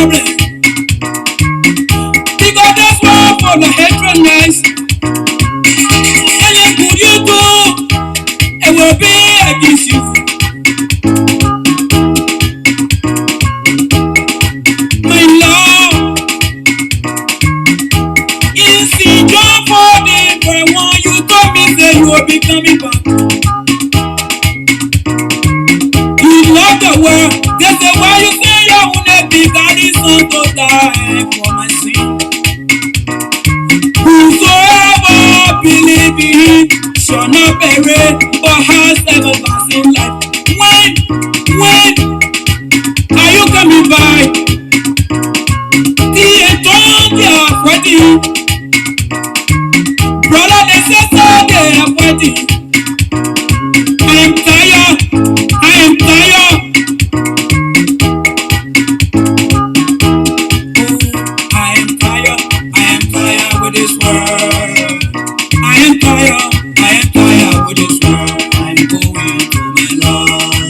problem. Because this war for the hatredness. Anything good you do, it will be against you. My love, it's in your body, but when you told me that you will be coming back. You love the world, that's the why you say you will not be daddy son to die for my sin. Whosoever believe in him shall not perish but has everlasting life. When are you coming back? The eternal they are waiting. Brother, they say so they are waiting. I am tired. I am tired. Oh, I am tired. I am tired with this world. I am tired. I am tired with this world. I'm going to my Lord.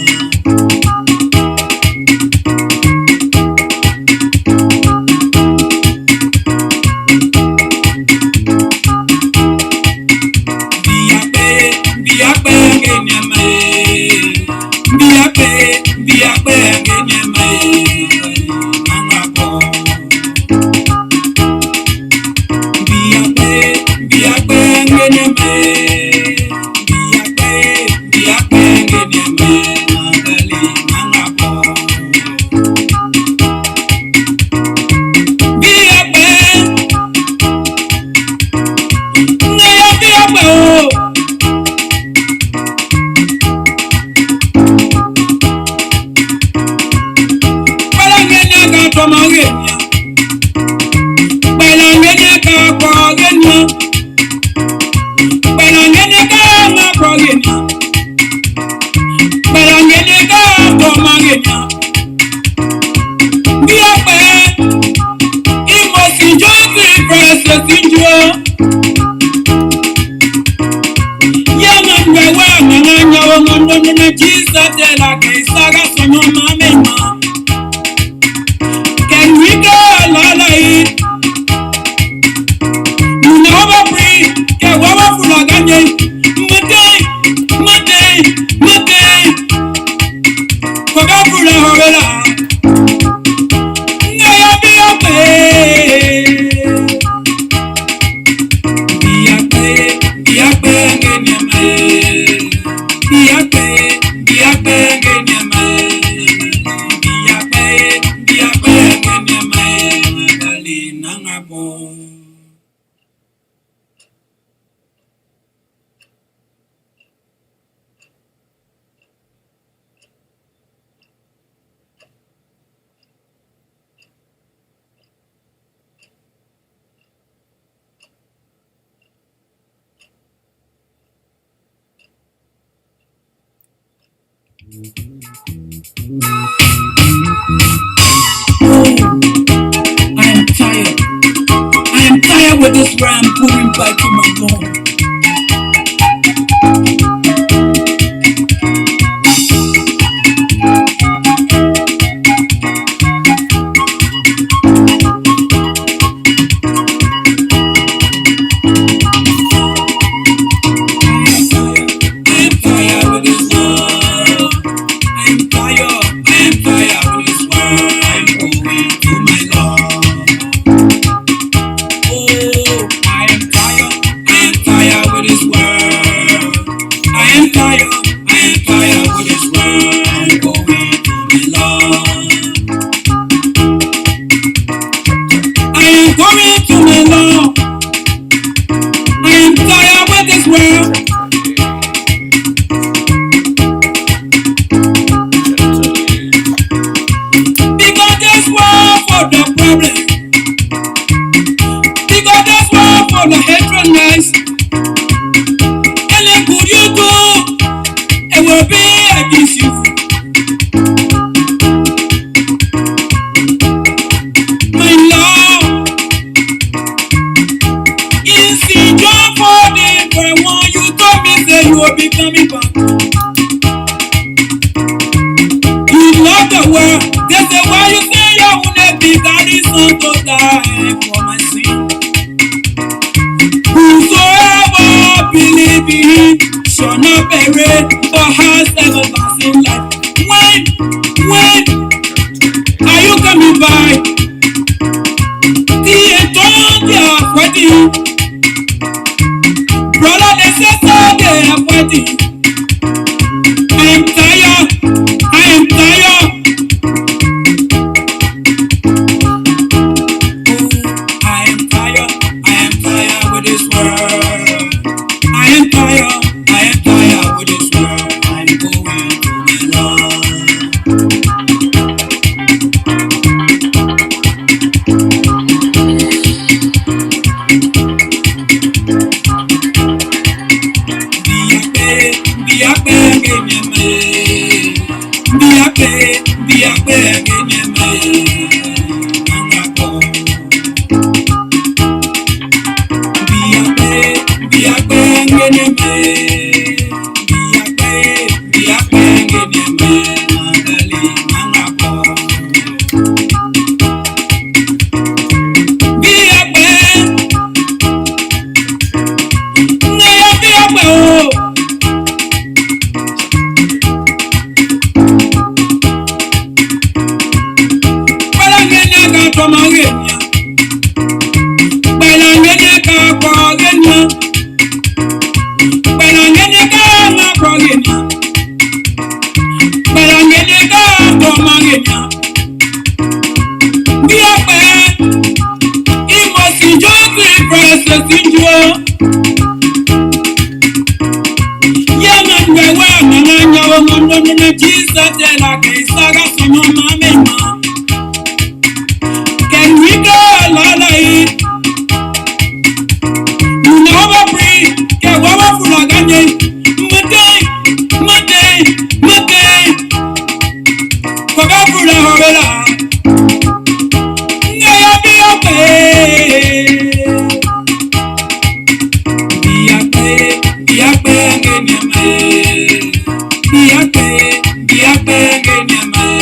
Can we go, Lala? You never free. Get over full of Ganye. Monday. Forgot full of Horrella. Naya be I am tired. I am tired with this where I'm going back to my Lord. God is not to die for my sin. Whosoever believe in him shall not perish but has everlasting life. When are you coming by? The eternal they are waiting. Brother, they say so they are waiting. I am tired. I am tired. I am tired. I am tired with this world. I am tired. I am tired with this world. I'm going to be lost. Can we go, Lala? You never free. Get over for a Ganye. Monday. Forgot for the Horror. Never be okay. Be a bang in your man. Be a bang in your man.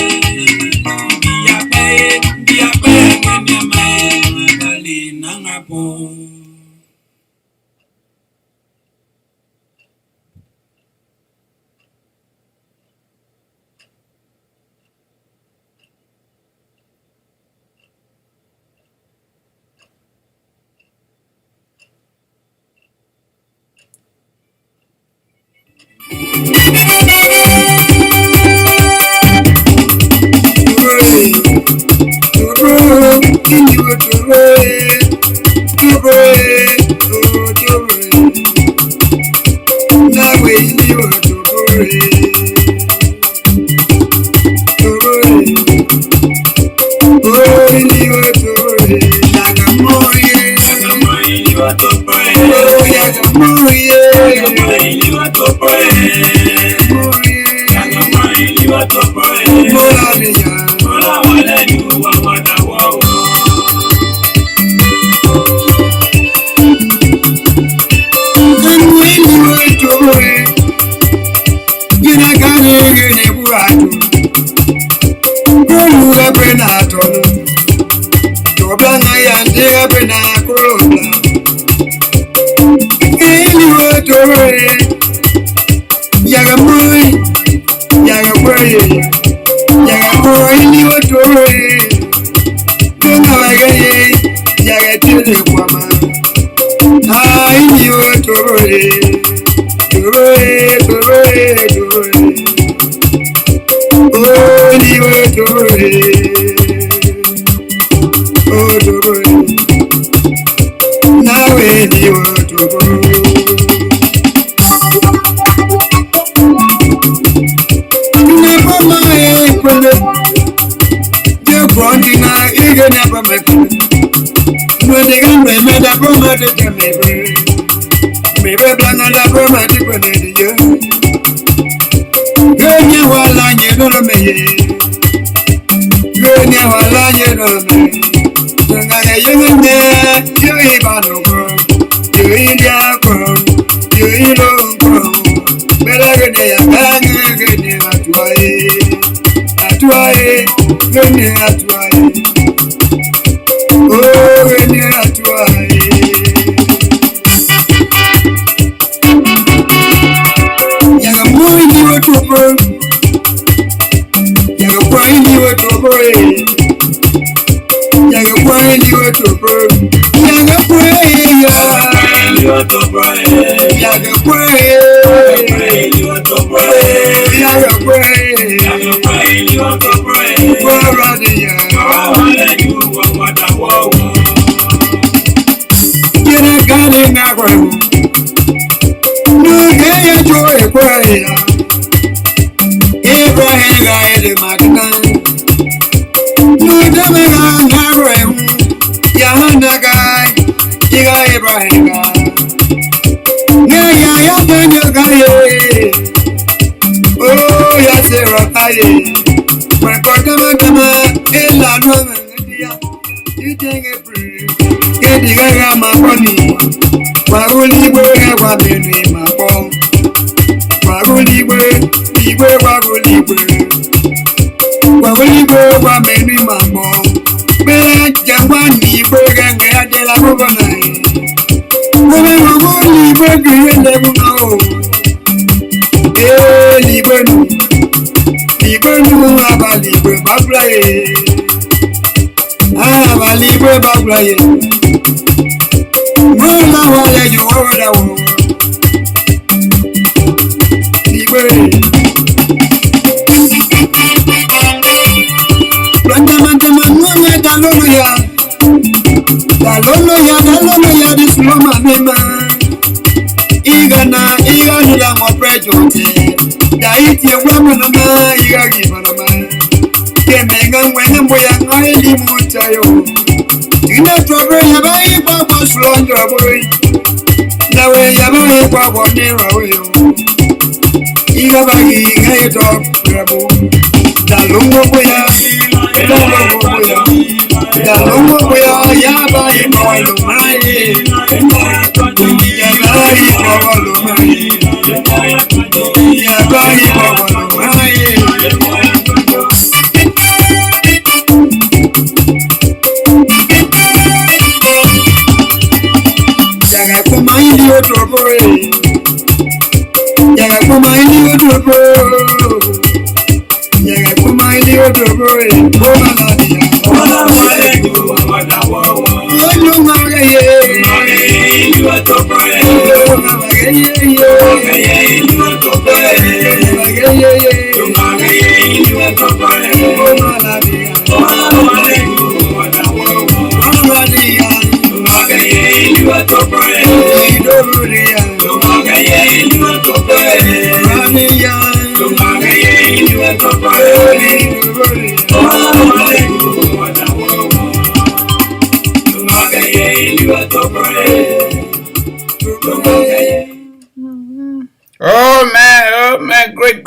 Oh man, great.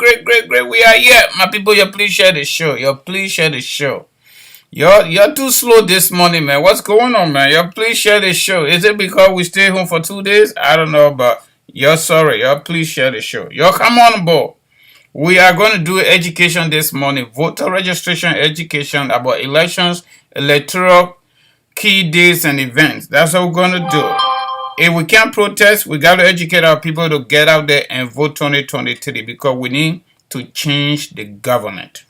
We are here. My people, you please share the show. You're too slow this morning, man. What's going on, man? You please share the show. Is it because we stay home for 2 days? I don't know, but you're sorry. You please share the show. You come on board. We are going to do education this morning. Voter registration education about elections, electoral, key dates and events. That's what we're going to do. If we can't protest, we got to educate our people to get out there and vote 2023 because we need to change the government.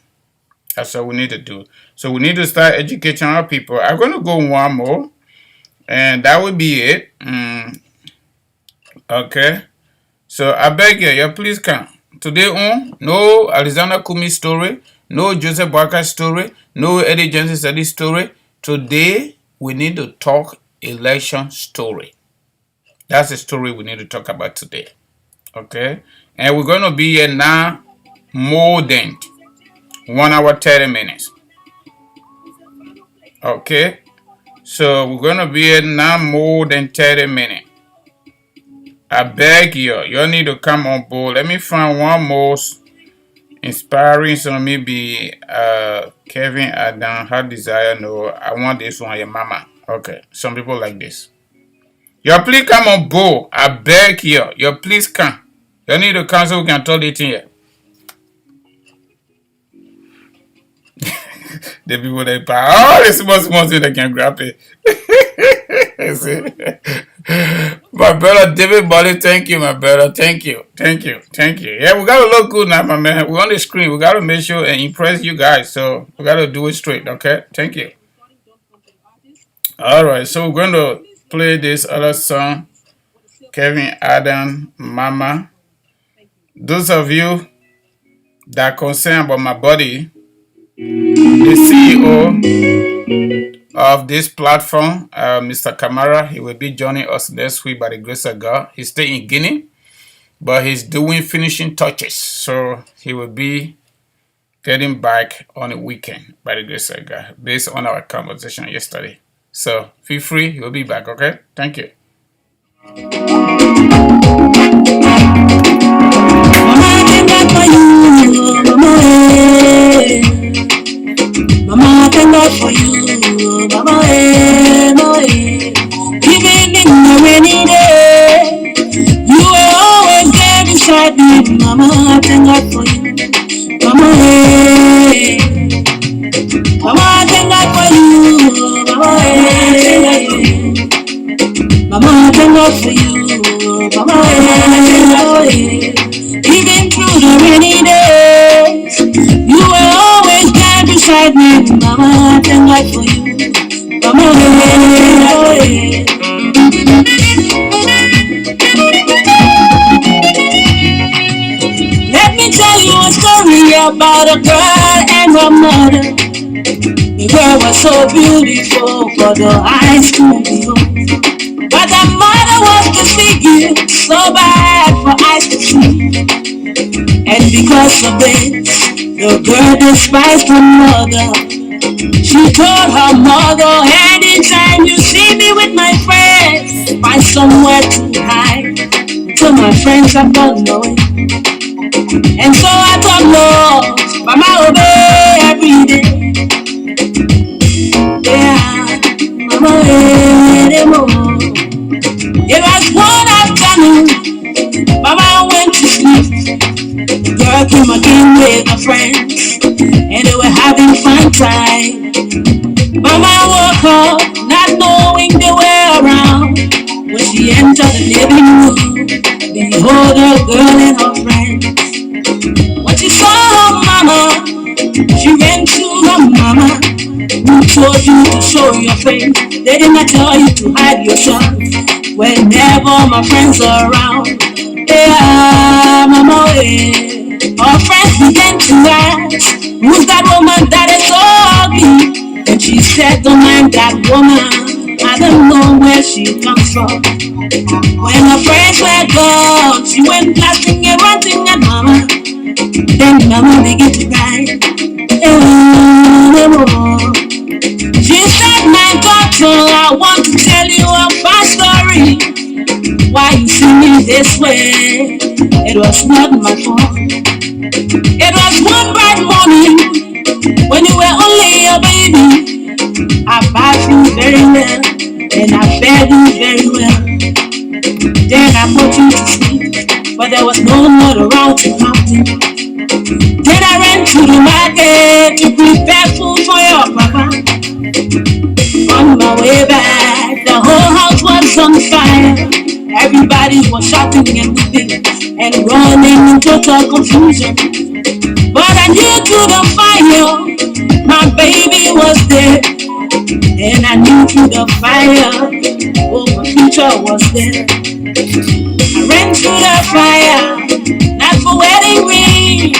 That's what we need to do. So we need to start educating our people. I'm going to go one more, and that will be it. Okay. So I beg you, please come. Today on, no Alexander Kumi story, no Joseph Barker story, no Eddie Johnson study story. Today, we need to talk election story. That's the story we need to talk about today. Okay? And we're going to be here now more than 1 hour 30 minutes. Okay? So we're going to be here now more than 30 minutes. I beg you need to come on board. Let me find one more inspiring song. Maybe Kevin Adam, Heart Desire. No, I want this one, your mama. Okay, some people like this. You please come on board. I beg you. You please come. You need to come so we can talk it in here. The people they buy all the small things they can grab it. My brother David Body, thank you, my brother. Thank you. Thank you. Thank you. Yeah, we gotta look good now, my man. We're on the screen. We gotta make sure and impress you guys. So we gotta do it straight, okay? Thank you. Alright, so we're gonna play this other song. Kevin Adam Mama. Those of you that concerned about my body, the CEO of this platform, Mr. Kamara, he will be joining us next week by the grace of God. He's still in Guinea, but he's doing finishing touches. So he will be getting back on the weekend by the grace of God, based on our conversation yesterday. So feel free, he will be back, okay? Thank you. Mama, thank God for you, Mama, Mama, even in the rainy day, you were always there beside me, Mama, thank God for you, Mama, Mama, thank God for you, Mama, Mama, thank God for you, Mama, even through the rainy days, you were always there beside me, Mama, thank God for you, Mama, let me tell you a story about a girl and her mother. The girl was so beautiful for the eyes to behold, but the mother was the figure so bad for eyes to see. And because of it, the girl despised her mother. She told her mother, anytime you see me with my friends, find somewhere to hide till my friends are done knowing. And so I thought, Lord, Mama obey every day. Yeah, Mama obey more. It was one afternoon, Mama went to sleep. The girl came again with her friends, and they were having fun time. Mama woke up, not knowing they were around. When she entered the living room, behold a girl and her friends. When she saw her mama, she ran to her mama. Who told you to show your face? They did not tell you to hide yourself. Whenever my friends are around, yeah, mama, yeah. Our friends began to ask, who's that woman that is so ugly? And she said, don't mind that woman, I don't know where she comes from. When her friends were gone, she went blasting and ranting at mama. Then mama began to cry. She said, my daughter, I want to tell you a fun story. Why you see me this way? It was not my fault. It was one bright morning when you were only a baby. I bathed you very well and I fed you very well. Then I put you to sleep, but there was no one around to help you. Then I ran to the market to prepare food for your papa. On my way back, the whole house was on fire. Everybody was shouting and weeping and running in total confusion. But I knew through the fire, my baby was there. And I knew through the fire, oh, my future was there. I ran through the fire, not for wedding ring.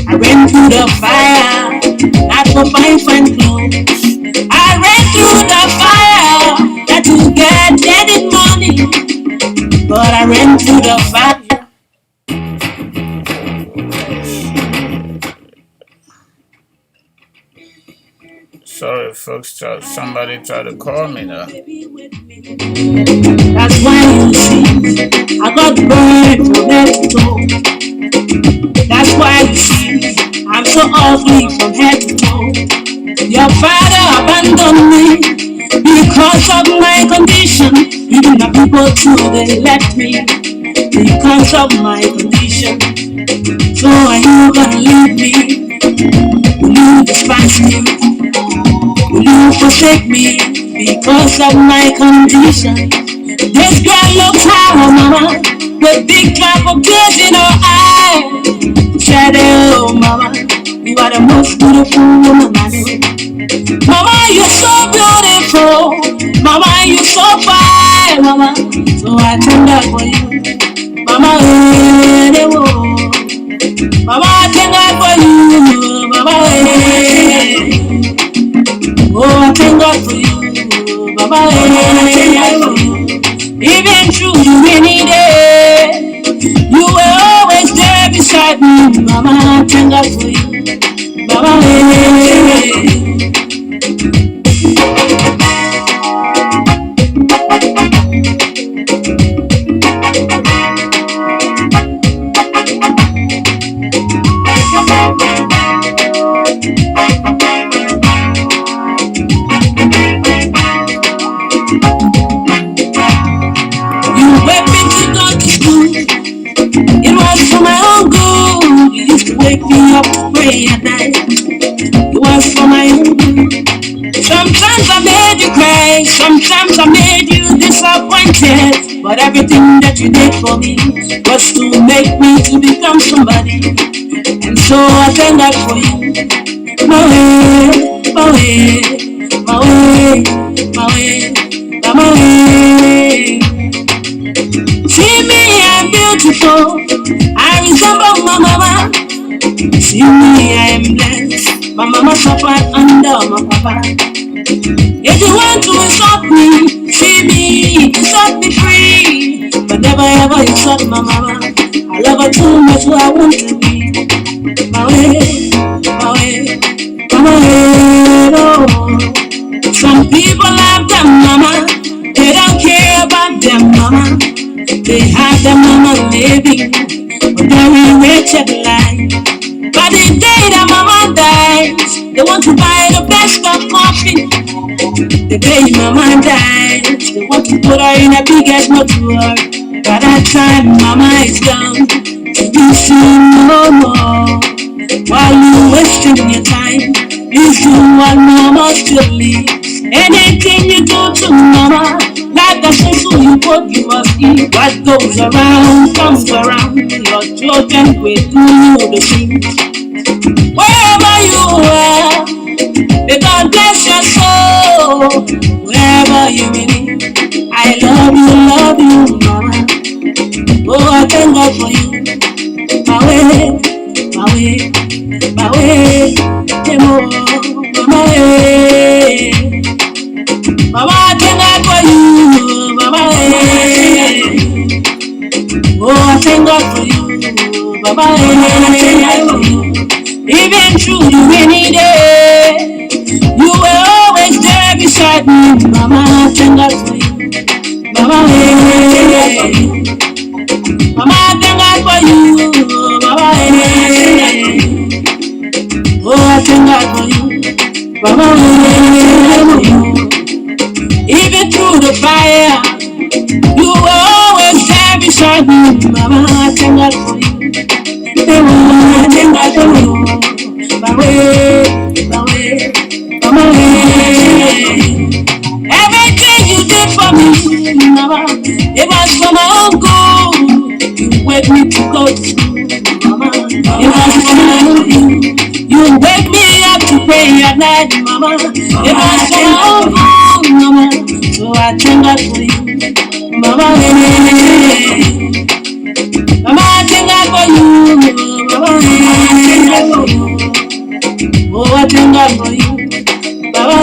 I ran through the fire, not for fine clothes. I ran through the fire, not to get any money. But I ran through the fire. Sorry, folks. Somebody tried to call me now. That's why you see, I got burned from head to toe. That's why you see, I'm so ugly from head to toe. Your father abandoned me because of my condition. Even the people too, they left me because of my condition. So are you gonna leave me? Will you despise me? Will you forsake me because of my condition? This girl looks hot, mama, with big drop of tears in her eyes. Shadow, mama, you are the most beautiful woman I know. Mama, you're so beautiful. Mama, you're so fine, mama. So I thank God for you. Mama, Mama, I thank God for you. Mama, oh, I thank God for you. Mama, even through the rainy day, you were always there beside me. Mama, I thank God for you. Mama, you wake me to go to school. It was for my own good. You used to wake me up to pray at night. It was for my own good. Sometimes I made you cry. Sometimes I made you disappointed. But everything that you did for me was to make me to become somebody. And so I thank God for you. My way, my way, my way, my way, my way. See me, I'm beautiful. I resemble my mama. See me, I am blessed. My mama suffered under my papa. If you want to insult me, see me, set me free. But never ever insult my mama. I love her too much, who I want to be. My way, my way, my way, oh. Some people love them mama. They don't care about them mama. They have their mama living a very wretched life. But the day that mama dies, they want to buy the best of coffee. The day mama dies, they want to put her in a big ass motor. By that time, mama is gone to be seen no more. While you wasting your time, please do what mama still lives. Anything you do to mama, like a simple you put you must eat. What goes around comes around. Your children will do you the same. Wherever you are, may God bless your soul. Wherever you may be, I love you, mama. Oh, I thank God for you. My way, my way, my way, my way. Mama, I thank God for you, mama. Oh, I thank God for you, mama. Even through the rainy day, you were always there beside me, mama. I thank God for you, mama. Mama, I thank God for you, mama. Oh, I thank God for you, mama. Even through the fire, you were always there beside me, mama. I thank God for you. I thank God for you. My way, my way, my way. Everything you did for me, mama, it was for my own good. You wake me to go to school, mama. It was for my own good. You wake me up to pray at night, mama. It was for my own good, mama. So I thank God for you, mama. Mama, I thank God for you, mama. I thank God for you. Oh, I thank God for you, mama.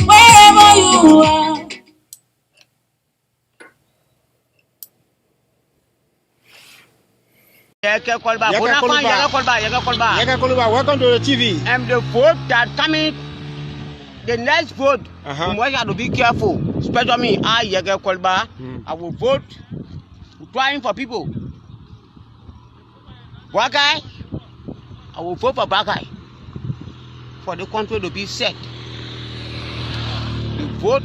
Wherever you are. Welcome to the TV. And the vote that coming, the next vote, we have to be careful. Especially me, I will vote trying for people. Black guy, I will vote for black guy for the country to be set. The vote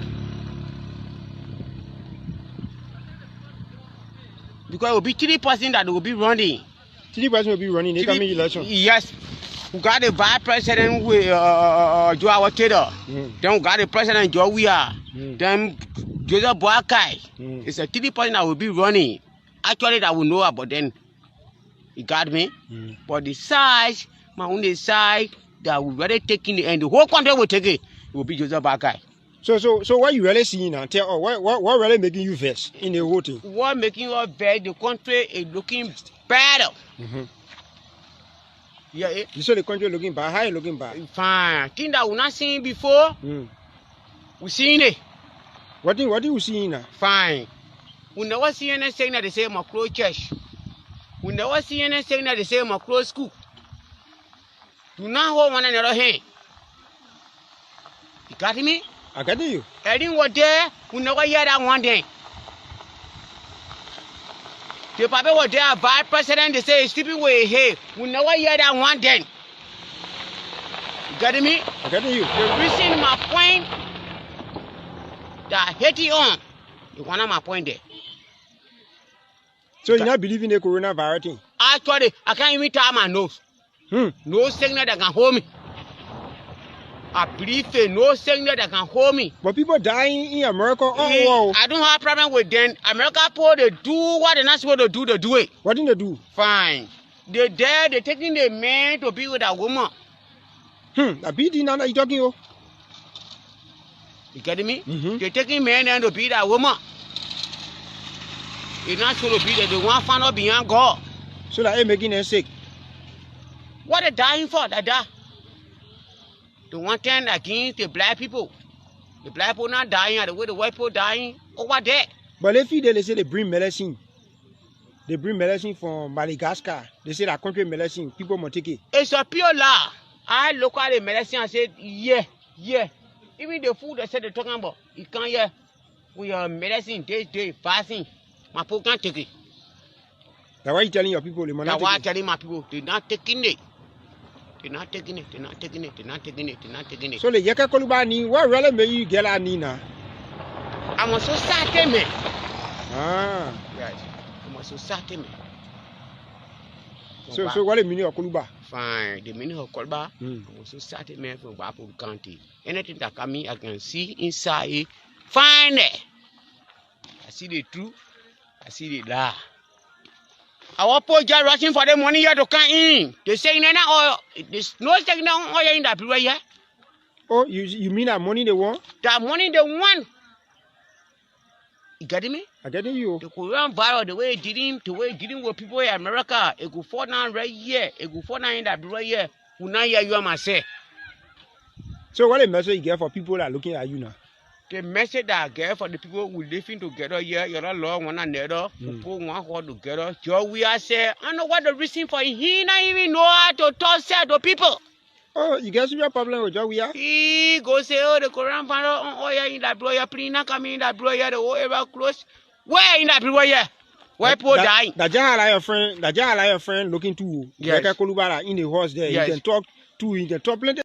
because it will be 3% that will be running. 3% will be running the coming election. Yes. We got the vice president with Joe Taylor. Then we got the president Joe Weah. Then Joseph Boakai. It's a 3 person that will be running. Actually, that will know about then. You got me? But the size, my only side that we really taking the end. The whole country will take it. It will be Joseph Boakai. So what you really seeing now? Tell what really making you vex in the whole thing? What making you vex? The country is looking better. Yeah. You saw the country looking bad. How you looking bad? Fine. Thing that we not seen before. We seen it. What do you see now? Fine. We never see anything that they say my close church. We never see anything that they say my close school. Do not hold one another hand. You got me? I got you. Everything was there. We never hear that one day. The people were there, vice president, they say he's sleeping with hey. We never hear that one day. You got me? I got you. The reason my point that I hate you on is one of my point there. So you not believe in the coronavirus thing? Actually, I can't even tie my nose. No signal that can hold me. I believe in no signal that can hold me. But people dying in America all over. I don't have a problem with them. America people, they do what they're not supposed to do, they do it. What did they do? Fine. They're there, they're taking the man to be with a woman. I beat you now that you talking yo. You getting me? They're taking men and to be that woman. It's not supposed to be that they want to find out beyond God. So that ain't making them sick. What they dying for? They die. The one thing against the black people. The black people not dying the way the white people dying over there. But if they say they bring medicine. They bring medicine from Madagascar. They say that country medicine, people must take it. It's a pure lie. I look at the medicine and said, yeah. Even the food they said they're talking about, you can't hear. We are medicine, day, fasting. My people can't take it. That's why you telling your people they must not take it. That's why I'm telling my people, they're not taking it. They're not taking it. So the Yeka Koluba ni what really make you get a Nina? I'm a society man. Yes. I'm a society man. So what the meaning of Koluba? Fine. The meaning of Koluba, I'm a society man from Wapo County. Anything that come in, I can see inside it. Find it. I see the truth. I see the lie. Our poor just rushing for the money here to come in. They saying that oil. There's no taking down oil in that period here. Oh, you mean that money they want? That money they want. You getting me? I get you. The coronavirus, the way it dealing with people in America, it go fall down right here. It go fall down in that period here. Who not hear you and say. So what a message you get for people that are looking at you now? The message that I get for the people who living together here, you're not love one another, who go one hard together. Joe, we are say, I know what the reason for it. He not even know how to talk to people. Oh, you guys have a problem with Joe, we are? He go say, oh, the coronavirus, oh, yeah, in that blower, please not come in that blower, the whole area close. Where in that blower, yeah? Where people dying? That your friend looking to yes. Yeka Koluba in the horse there. Yes. You can talk to, you can talk plenty.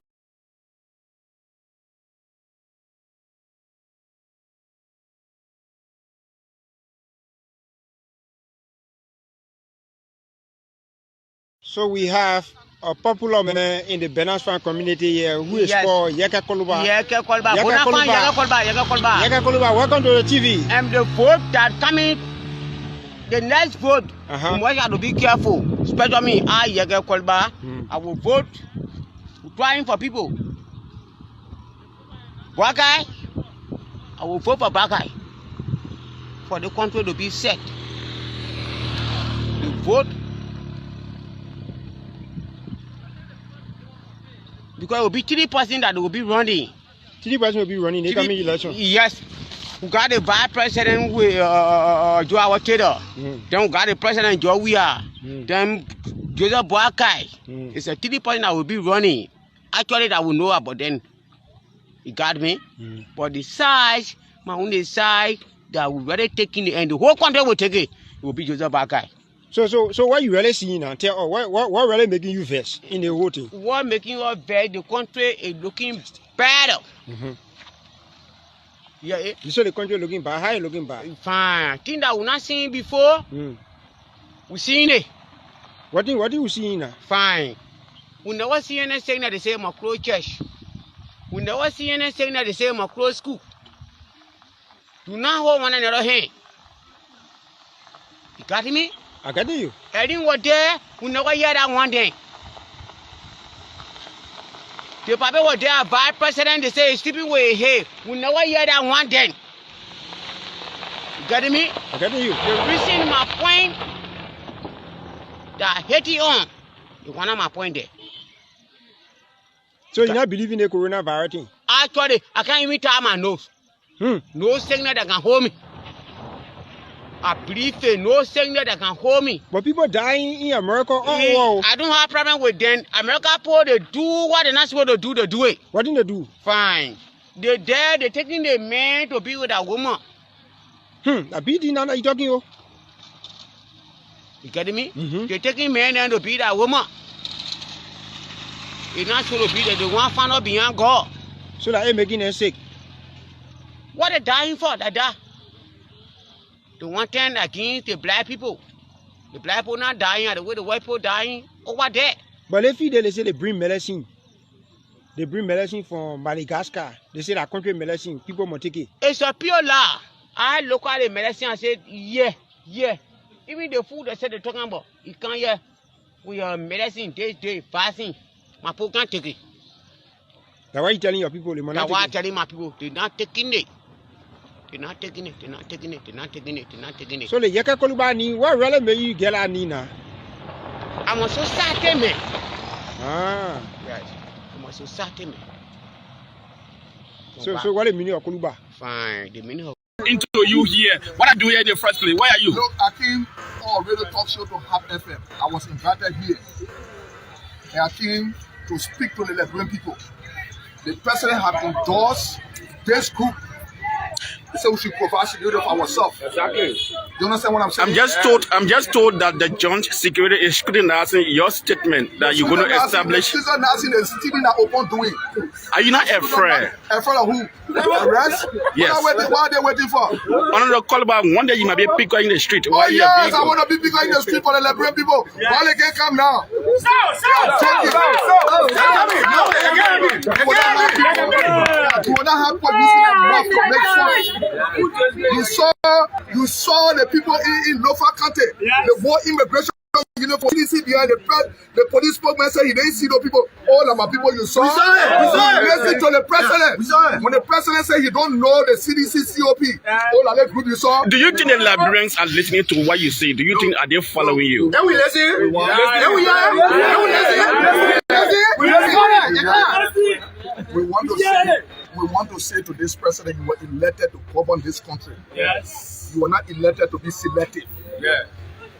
So we have a popular man in the Benasfan community here who is called Yeka Koluba. Yeka Koluba. Yeka Koluba, welcome to the TV. And the vote that coming, the next vote, I have to be careful. Especially me, Yeka Koluba, I will vote trying for people. Bagai, I will vote for Bagai for the country to be set. The vote. Because it will be 3% that will be running. 3% will be running in the coming election. Yes. We got the vice president with Joe Taylor. Then we got the president Joe Weah. Then Joseph Boakai. It's a 3% that will be running. Actually, that will know about them. You got me? But the size, my only side, that will really taking the end. The whole country will take it. It will be Joseph Boakai. So what you really seeing now? Tell what really making you vex in the whole thing? What making you vex? The country is looking better. Yeah. You saw the country looking bad. How you looking bad? Fine. Thing that we not seen before. We seen it. What do you see now? Fine. We never see any saying that they say my close church. We never see any saying that they say my close school. Do not hold one another hand. You got me? I got you. I didn't go there. We never hear that one day. The people were there, vice president, they say, sleeping with hey. We never hear that one day. You got me? I got you. The reason my point that Haiti on, you want my point there. So you not believe in the coronavirus thing? Actually, I can't even tie my nose. No signal that can hold me. I believe in no signal that can hold me. But people dying in America all over. I don't have problem with them. America people, they do what they're not supposed to do, they do it. What did they do? Fine. They're there, they're taking the man to be with a woman. A BD now that you talking about? You getting me? They're taking men and to be that woman. It's not supposed to be that they want to find out beyond God. So that they making them sick. What they dying for? They die. The one thing against the black people. The black people not dying the way the white people dying over there. But if they say they bring medicine. They bring medicine from Madagascar. They say that country medicine, people must take it. It's a pure lie. I look at the medicine and said, yeah. Even the food they said they're talking about, you can't hear. We are medicine, day, fasting. My people can't take it. That's why you telling your people they must not take it. That's why I'm telling my people, they're not taking it. They're not taking it. So the Yaka Koluba ni, what really may you get a Nina? I'm a society man. Yes. I'm a society man. So what the meaning of Koluba? Fine, the meaning of into you here. What are you here in the first place? Where are you? Look, I came on a radio talk show to Hub FM. I was invited here. And I came to speak to the Liberian people. The president has endorsed this group. He said we should provide security for ourselves. Exactly. You understand what I'm saying? I'm just told that the joint security is scrutinizing your statement that you're going to establish. The Nazi is stealing that open doing. Are you not afraid? Afraid of who? Arrest? Yes. What are they waiting for? On the call about one day you might be a picker in the street. Oh yes, I want to be picker in the street for the Liberian people. Why they can't come now? You will not have police in the mouth to make fun. You saw the people in Lofa County, the war immigration. You know, for CDC behind the police spokesman said he didn't see no people. All of my people you saw. We saw it. Listen to the president. When the president said he don't know the CDC COP, all of that group you saw. Do you think the Liberians are listening to what you say? Do you think are they following you? Then we listen. We want to say to this president, you were elected to govern this country. Yes. You were not elected to be selective. Yeah.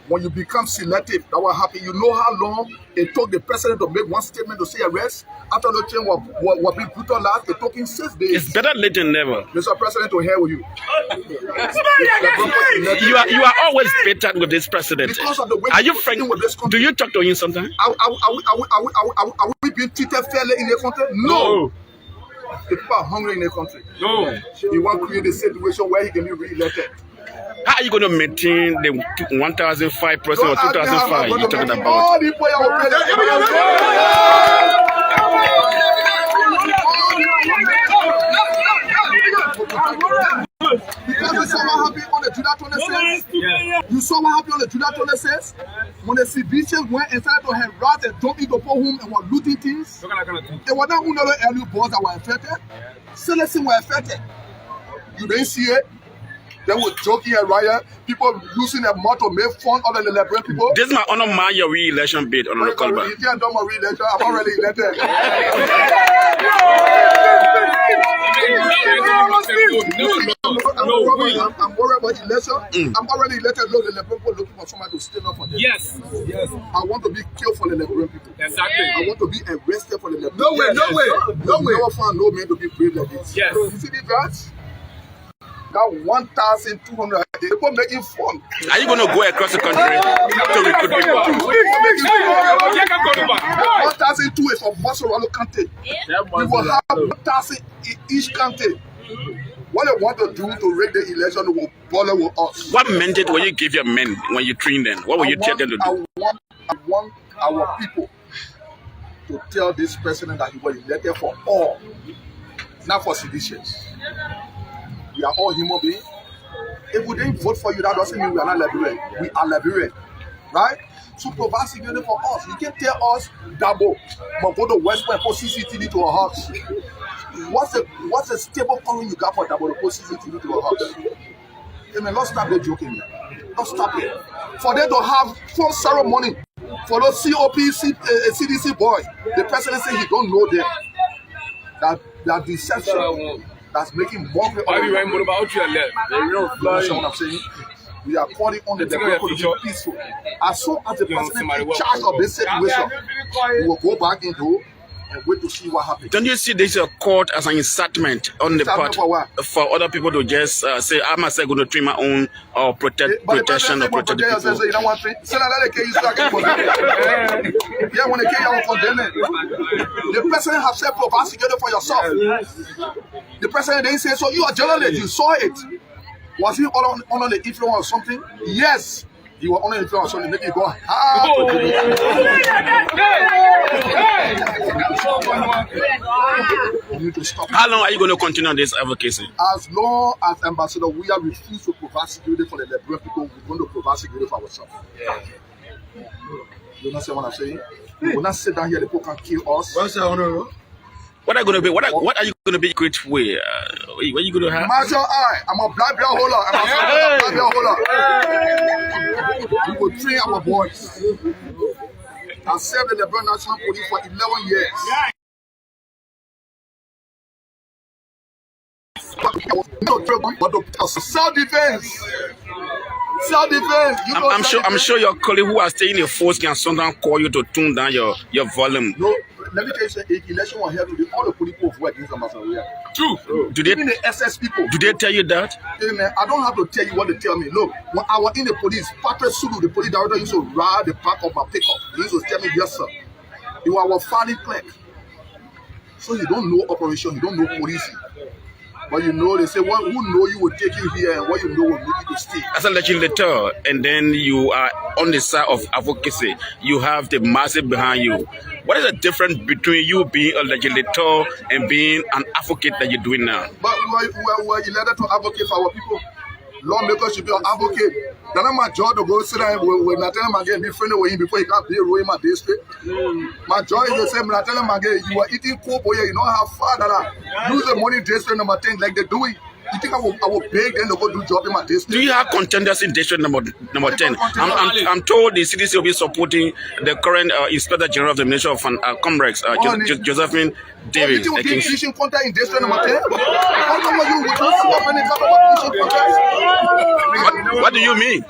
When you become selective, that will happen. You know how long it took the president to make one statement to say arrest? After the change was being put on last, it took him 6 days. It's better late than never. Mr. President, to hell with you. You are always bitter with this president. Because of the way are you frank? Do you talk to him sometimes? Are we being treated fairly in the country? No. The people are hungry in the country. No. You want to create a situation where he can be re-elected. How are you going to maintain the 1,005% or 2,005 you're talking about? All the players will play because you saw what happened on the July 26th. You saw what happened on the July 26th when the civilians went inside to have rats and jumped into poor home and were looting things. It was not only early boys that were affected. Citizens were affected. You didn't see it. They were joking and riot. People using their mouth to make fun of the Liberian people. This is my honor man your re-election bid on the call back. You can't do my re-election. I'm already elected. I'm worried about election. I'm already elected. Look, the Liberian people looking for somebody to stand up for them. Yes. I want to be killed for the Liberian people. Exactly. I want to be arrested for the Liberian people. No way. Never find no man to be brave like this. Yes. You see the guys? That 1,200 people making fun. Are you going to go across the country to recruit people? 1,002 is for Bossoralo County. We will have 1,000 in each county. What they want to do to rig the election will bother with us. What mandate will you give your men when you train them? What will you tell them to do? I want our people to tell this president that he was elected for all, not for seditious. We are all human beings. If we didn't vote for you, that doesn't mean we are not Liberian. We are Liberian, right? So provide security for us. You can tell us double, but go to West Point, put CCTV to our house. What's a stable calling you got for double to put CCTV to our house? I mean, let's stop the joking. Let's stop it. For them to have full ceremony for those CDC boys, the president said he don't know them. That deception that's making more people. You know what I'm saying? We are calling on the people to be peaceful. As soon as the president is in charge of this situation, we will go back into and wait to see what happens. Don't you see this court as an incitement on the part for other people to just say, I'm not going to treat my own or protection or protect the people? So you don't want to say that case, yeah, when they kill you, I will condemn it. The president has said, provide security for yourself. The president didn't say, so you are journalist, you saw it. Was he under the influence of something? Yes. You were under the influence of something, make you go, You need to stop. How long are you going to continue on this advocacy? As long as Ambassador we are refused to provide security for the Liberian people, we're going to provide security for ourselves. Yeah. You understand what I'm saying? We will not sit down here, the people can kill us. What are you going to be? What are you going to be great way? What are you going to have? Marshal I, I'm a black belt holder. I'm a black belt holder. We will train our boys. I served in the Liberian National Police for 11 years. But self-defense. Self-defense. I'm sure your colleague who are staying in the force can sometimes call you to tune down your volume. No, let me tell you something. Election was held with all the police people who were against Ambassador. True. Even the SS people. Do they tell you that? Hey man, I don't have to tell you what they tell me. Look, when I was in the police, Patrick Sulu, the police director, used to ride the back of my pickup. He used to tell me, yes sir. You are our filing clerk. So you don't know operation, you don't know policing. But you know, they say, well, who know you will take you here and what you know will make you to stay. As a legislator, and then you are on the side of advocacy, you have the massive behind you. What is the difference between you being a legislator and being an advocate that you're doing now? But we are elected to advocate for our people. Lawmakers should be an advocate. That's not my job to go sit down when I tell him again, be friendly with him before he can't be in my district. My job is the same when I tell him again, you are eating cold boy, you know how far that I use the money district number 10 like they do it. You think I will beg them to go do job in my district? Do you have contenders in district number 10? I'm told the CDC will be supporting the current Inspector General of the Ministry of Commerce, Josephine Davis. You think fishing contact in district number 10? What do you mean?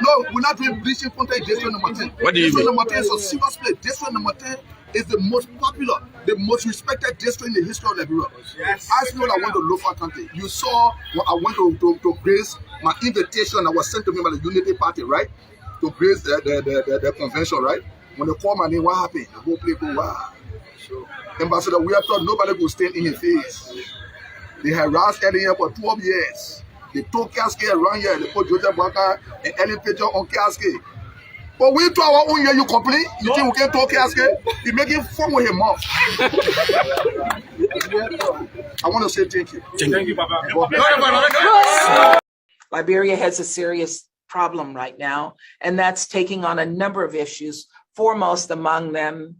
No, we're not doing bleaching contact in district number 10. What do you mean? District number 10 is a serious place. District number 10 is the most popular, the most respected district in the history of Liberia. Yes. I feel I went to local country. You saw when I went to grace my invitation that was sent to me by the Unity Party, right? To grace the convention, right? When they called my name, what happened? The whole place go, wow. Ambassador, we have thought nobody could stand in his face. They harassed Eddie here for 12 years. They took casket around here. They put Joseph Baka and Ellen picture on casket. But we to our own here, you complain? You think we can talk casket? You making fun with him mouth. I want to say thank you. Thank you, Papa. Liberia has a serious problem right now, and that's taking on a number of issues. Foremost among them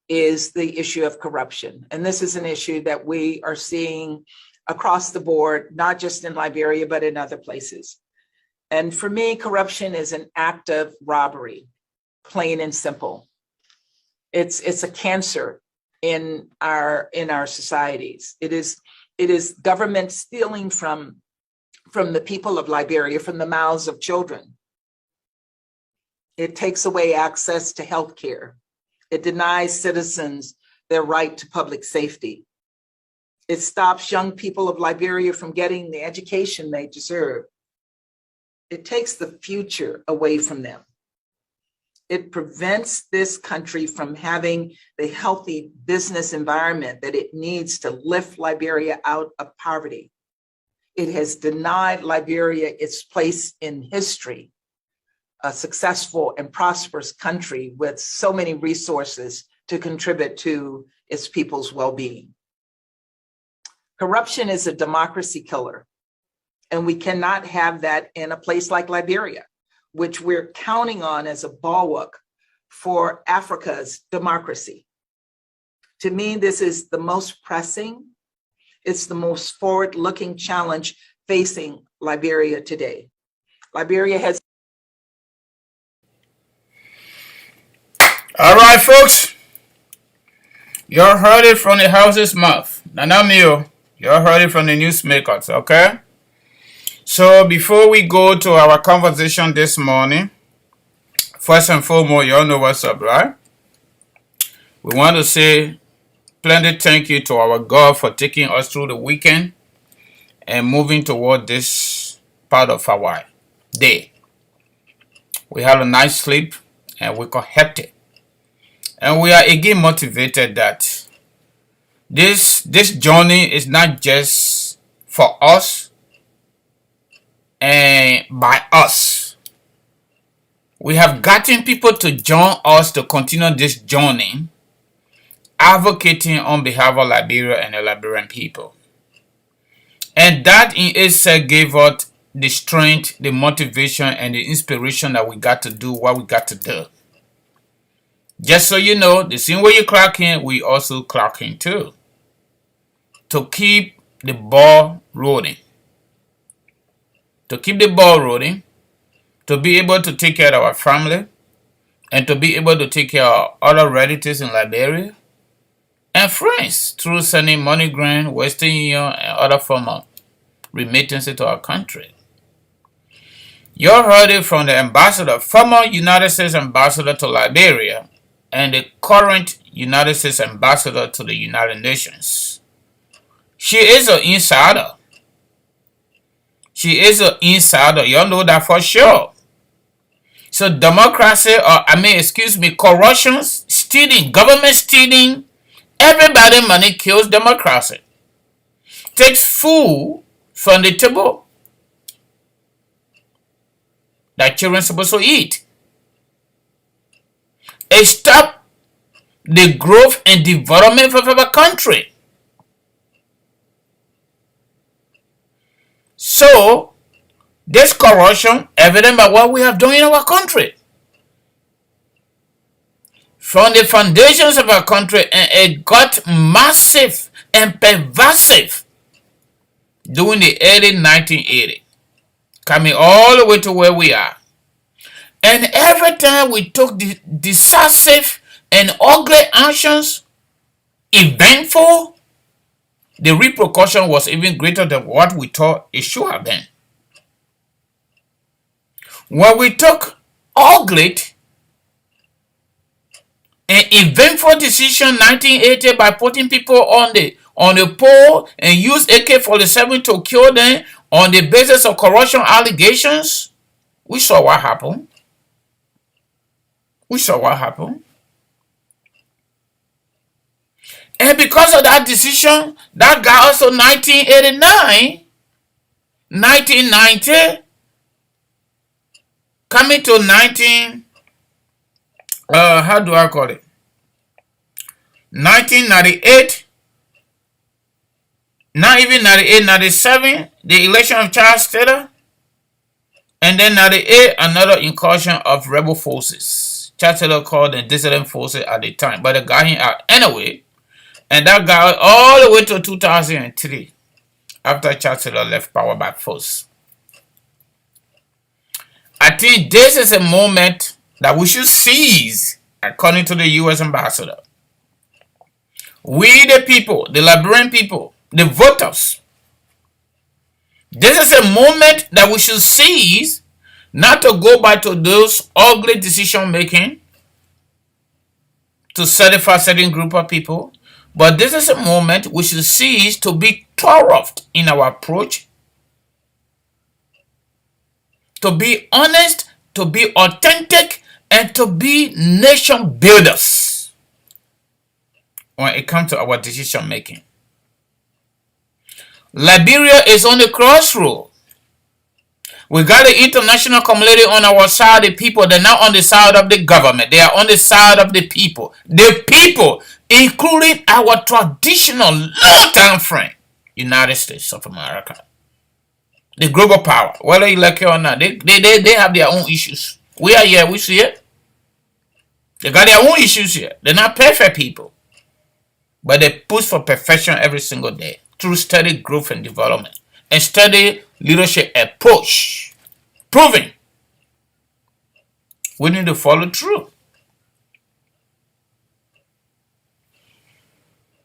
is the issue of corruption. And this is an issue that we are seeing across the board, not just in Liberia, but in other places. And for me, corruption is an act of robbery, plain and simple. It's a cancer in our societies. It is government stealing from the people of Liberia, from the mouths of children. It takes away access to health care. It denies citizens their right to public safety. It stops young people of Liberia from getting the education they deserve. It takes the future away from them. It prevents this country from having the healthy business environment that it needs to lift Liberia out of poverty. It has denied Liberia its place in history, a successful and prosperous country with so many resources to contribute to its people's well-being. Corruption is a democracy killer, and we cannot have that in a place like Liberia, which we're counting on as a bulwark for Africa's democracy. To me, this is the most pressing, it's the most forward-looking challenge facing Liberia today. Liberia has... All right, folks. You all heard it from the house's mouth. Nanamio, you all heard it from the newsmakers, okay? So before we go to our conversation this morning, first and foremost, you all know what's up, right? We want to say plenty thank you to our God for taking us through the weekend and moving toward this part of our day. We had a nice sleep and we got happy. And we are again motivated that this journey is not just for us and by us. We have gotten people to join us to continue this journey, advocating on behalf of Liberia and the Liberian people. And that in itself gave us the strength, the motivation, and the inspiration that we got to do what we got to do. Just so you know, the same way you clock in, we also clock in too. To keep the ball rolling. To keep the ball rolling. To be able to take care of our family. And to be able to take care of other relatives in Liberia. And friends through sending money grant, Western Union, and other form of remittances to our country. You heard it from the ambassador, former United States ambassador to Liberia, and the current United States ambassador to the United Nations. She is an insider. She is an insider. You all know that for sure. So democracy, corruption, stealing, government stealing, everybody money kills democracy. Takes food from the table that children are supposed to eat. It stops the growth and development of our country. So, this corruption evident by what we have done in our country. From the foundations of our country, and it got massive and pervasive during the early 1980s, coming all the way to where we are. And every time we took the decisive and ugly actions, eventful, the repercussion was even greater than what we thought it should have been. When we took ugly and eventful decision 1980 by putting people on the pole and use AK-47 to kill them on the basis of corruption allegations, we saw what happened. We saw what happened. And because of that decision, that got us to 1989, 1990, coming to 1998, not even 98, 97, the election of Charles Taylor, and then 98, another incursion of rebel forces. Charles Taylor called the dissident forces at the time, but they got him out anyway, and that got all the way to 2003, after Charles Taylor left power by force. I think this is a moment that we should seize, according to the U.S. ambassador. We the people, the Liberian people, the voters, this is a moment that we should seize, not to go back to those ugly decision making to satisfy certain group of people, but this is a moment we should seize to be thorough in our approach, to be honest, to be authentic, and to be nation builders when it comes to our decision making. Liberia is on the crossroad. We got the international community on our side. The people, they're not on the side of the government. They are on the side of the people. The people, including our traditional long-time friend, United States of America. The global power, whether you like it or not, they have their own issues. We are here, we see it. They got their own issues here. They're not perfect people. But they push for perfection every single day through steady growth and development and steady leadership approach. Proving we need to follow through.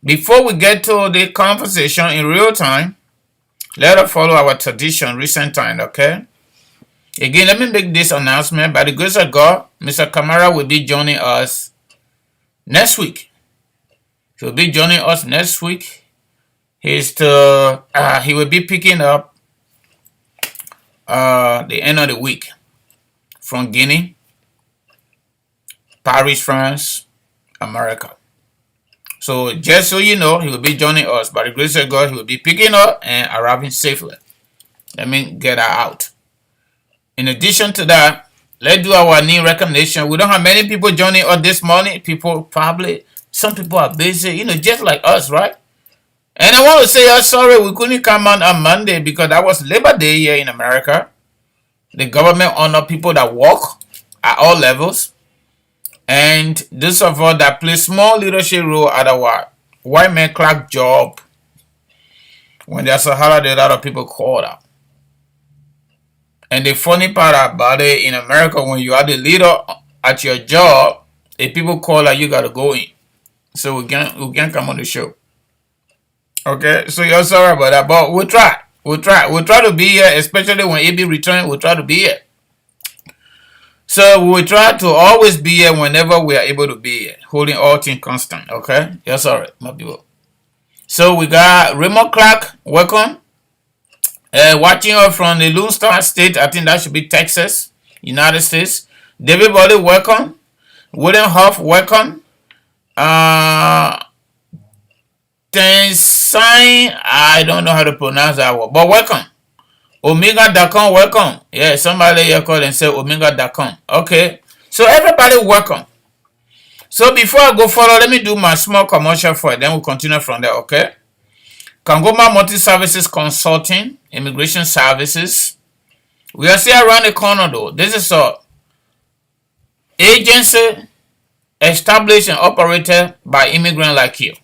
Before we get to the conversation in real time, let us follow our tradition recent time, okay? Again, let me make this announcement. By the grace of God, Mr. Kamara will be joining us next week. He will be joining us next week. He will be picking up the end of the week from Guinea, Paris, France, America. So just so you know, he will be joining us. By the grace of God, he will be picking up and arriving safely. Let me get that out. In addition to that, let's do our new recognition. We don't have many people joining us this morning. Some people are busy, just like us, right? And I want to say, sorry, we couldn't come on Monday because that was Labor Day here in America. The government honor people that work at all levels. And those of us that play small leadership role at a white man clerk job, when there's a holiday, a lot of people call out. And the funny part about it, in America, when you are the leader at your job, if people call out, you got to go in. So we can't come on the show. Okay, so you're sorry about that, but we'll try. We'll try to be here, especially when AB returns. We'll try to be here. So we'll try to always be here whenever we are able to be here, holding all things constant. Okay, you're sorry, my people. So we got Raymond Clark, welcome. Watching us from the Lone Star State, I think that should be Texas, United States. David Body, welcome. William Huff, welcome. Tensine, I don't know how to pronounce that word, but welcome. Omega.com, welcome. Yeah, somebody here called and said Omega.com. Okay, so everybody welcome. So before I go further, let me do my small commercial for it, then we'll continue from there, okay? Kangoma Multi-Services Consulting, Immigration Services. We are still around the corner though. This is a agency established and operated by immigrants like you.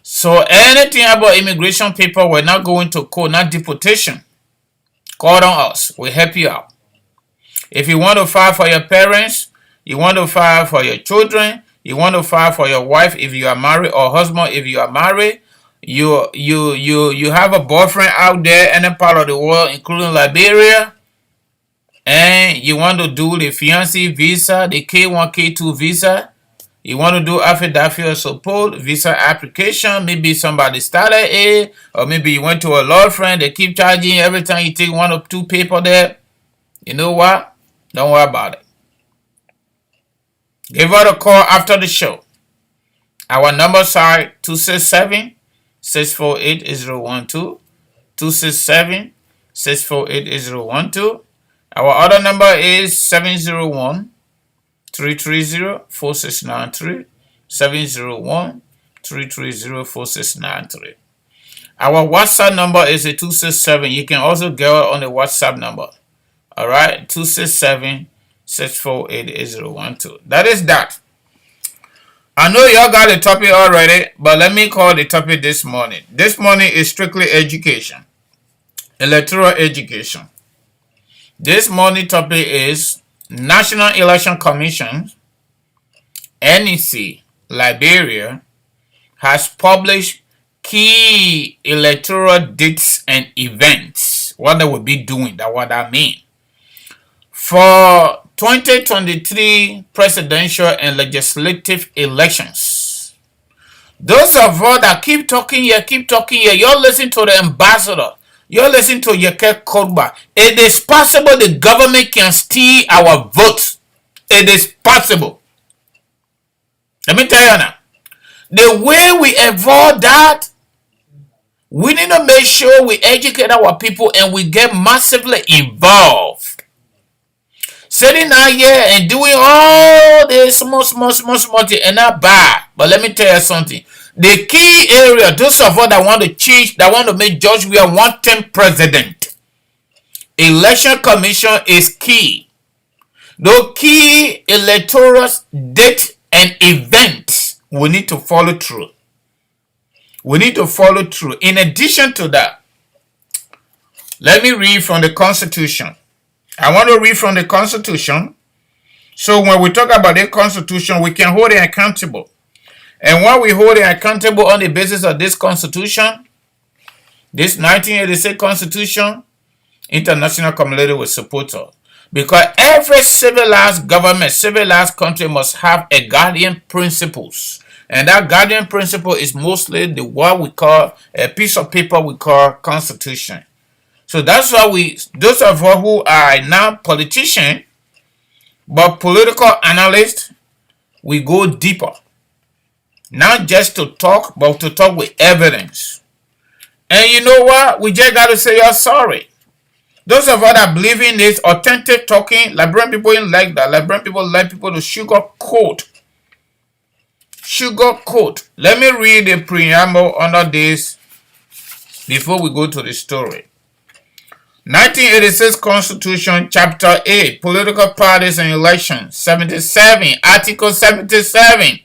So anything about immigration people, we're not going to court, not deportation. Call on us. We'll help you out. If you want to file for your parents, you want to file for your children, you want to file for your wife if you are married, or husband if you are married, you have a boyfriend out there in a part of the world, including Liberia, and you want to do the fiancé visa, the K1, K2 visa, you want to do affidavit of support, visa application, maybe somebody started it, or maybe you went to a law firm, they keep charging every time you take one or two paper there. You know what? Don't worry about it. Give her a call after the show. Our numbers are 267-648-8012, 267-648-8012. Our other number is 701-330-4693, 701-330-4693. Our WhatsApp number is a 267. You can also get on the WhatsApp number. All right, 267-648-8012. That is that. I know y'all got the topic already, but let me call the topic this morning. This morning is strictly education, electoral education. This morning topic is National Election Commission, NEC, Liberia, has published key electoral dates and events. What they will be doing, that what that means. For 2023 presidential and legislative elections. Those of us that keep talking here, you're listening to the ambassador. You're listening to Yeke Kodba. It is possible the government can steal our votes. It is possible. Let me tell you now. The way we avoid that, We need to make sure we educate our people and we get massively involved. Sitting out here and doing all this small thing and not bad. But let me tell you something. The key area, those of us that want to change, that want to make George Weah one-term president, election commission is key. The key electoral date and events we need to follow through. We need to follow through. In addition to that, let me read from the Constitution. I want to read from the Constitution. So when we talk about the Constitution, we can hold it accountable. And when we hold it accountable on the basis of this Constitution, this 1986 Constitution, international community will support us. Because every civilized government, civilized country must have a guardian principles. And that guardian principle is mostly what we call a piece of paper we call Constitution. So that's why those of us who are now politicians, but political analysts, we go deeper. Not just to talk, but to talk with evidence. And you know what? We just got to say you're sorry. Those of us that believe in this authentic talking, Liberian people ain't like that. Liberian people like people to sugarcoat. Sugarcoat. Let me read the preamble under this before we go to the story. 1986 Constitution, Chapter 8, Political Parties and Elections, 77, Article 77.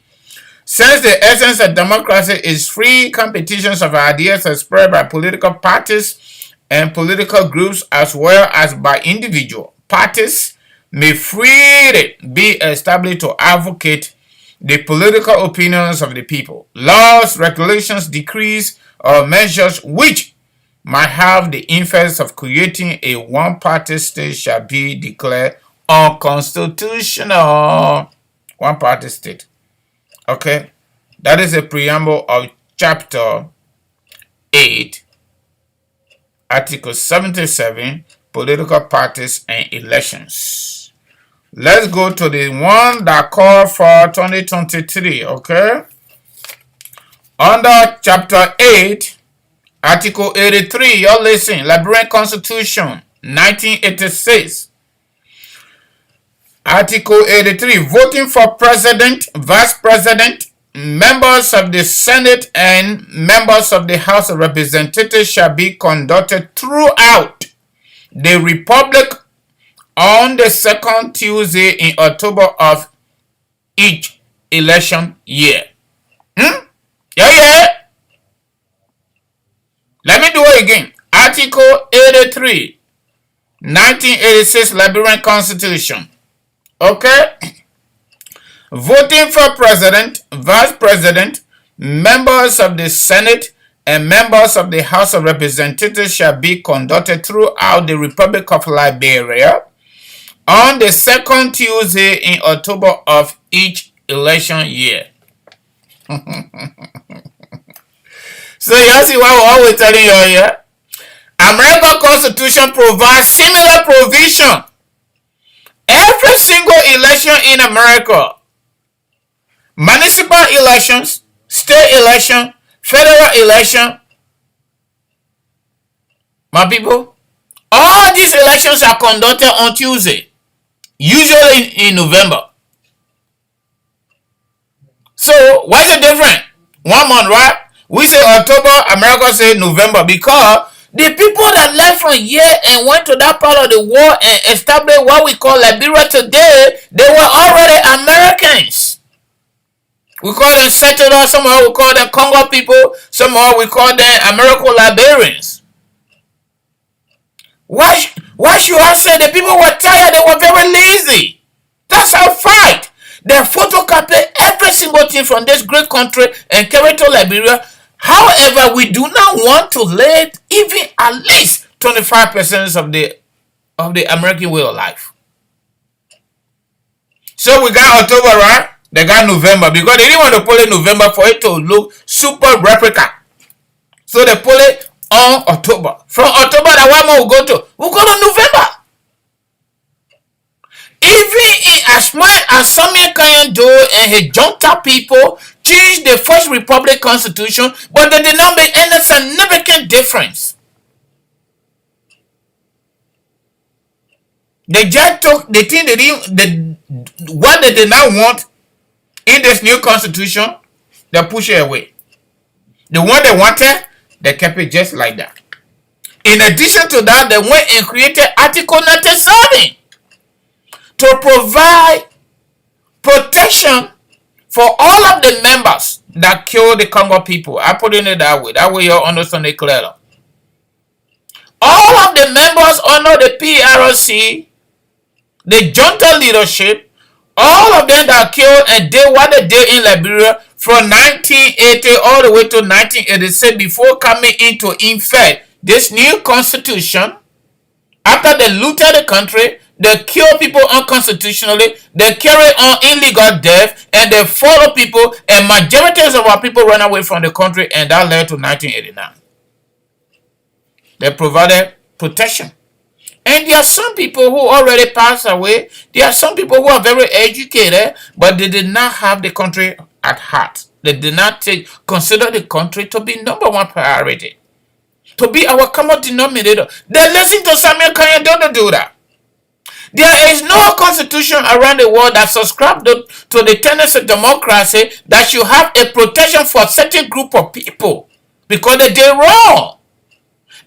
Since the essence of democracy is free competitions of ideas expressed by political parties and political groups as well as by individual parties may freely be established to advocate the political opinions of the people. Laws, regulations, decrees, or measures which might have the influence of creating a one-party state shall be declared unconstitutional. One-party state. Okay? That is a preamble of Chapter 8, Article 77, Political Parties and Elections. Let's go to the one that called for 2023, okay? Under Chapter 8, Article 83, you're listening, Liberian Constitution, 1986. Article 83, voting for president, vice president, members of the Senate, and members of the House of Representatives shall be conducted throughout the Republic on the second Tuesday in October of each election year. Yeah. Let me do it again. Article 83, 1986 Liberian Constitution. Okay? Voting for president, vice president, members of the Senate, and members of the House of Representatives shall be conducted throughout the Republic of Liberia on the second Tuesday in October of each election year. So you see what we're always telling you here? American Constitution provides similar provision. Every single election in America, municipal elections, state election, federal election, my people, all these elections are conducted on Tuesday, usually in November. So what's the difference? 1 month, right? We say October, America say November, because the people that left from here and went to that part of the world and established what we call Liberia Today, they were already Americans. We call them settlers, somehow we call them Congo people, somehow we call them Americo-Liberians. Why should I say the people were tired, they were very lazy? That's our fight. They photocopy every single thing from this great country and carry to Liberia. However, we do not want to let even at least 25% of the American way of life. So we got October, right? They got November because they didn't want to pull it November for it to look super replica. So they pull it on October. From October, that one more we'll go to November. Even in as much as Samuel Kanyan do and his junta people changed the First Republic Constitution, but they did not make any significant difference. They just took the thing what they did not want in this new constitution, they push it away. The one they wanted, they kept it just like that. In addition to that, they went and created Article 97 to provide protection for all of the members that killed the Congo people. I put it that way. That way you understand it clearly. All of the members under the PRC, the junta leadership, all of them that killed and did what they did in Liberia from 1980 all the way to 1986 before coming into effect this new constitution. After they looted the country, they kill people unconstitutionally, they carry on illegal death, and they follow people, and majority of our people run away from the country, and that led to 1989. They provided protection. And there are some people who already passed away. There are some people who are very educated, but they did not have the country at heart. They did not consider the country to be number one priority, to be our common denominator. They listen to Samuel Kanye, don't do that. There is no constitution around the world that subscribes to the tenets of democracy that should have a protection for a certain group of people because they did wrong.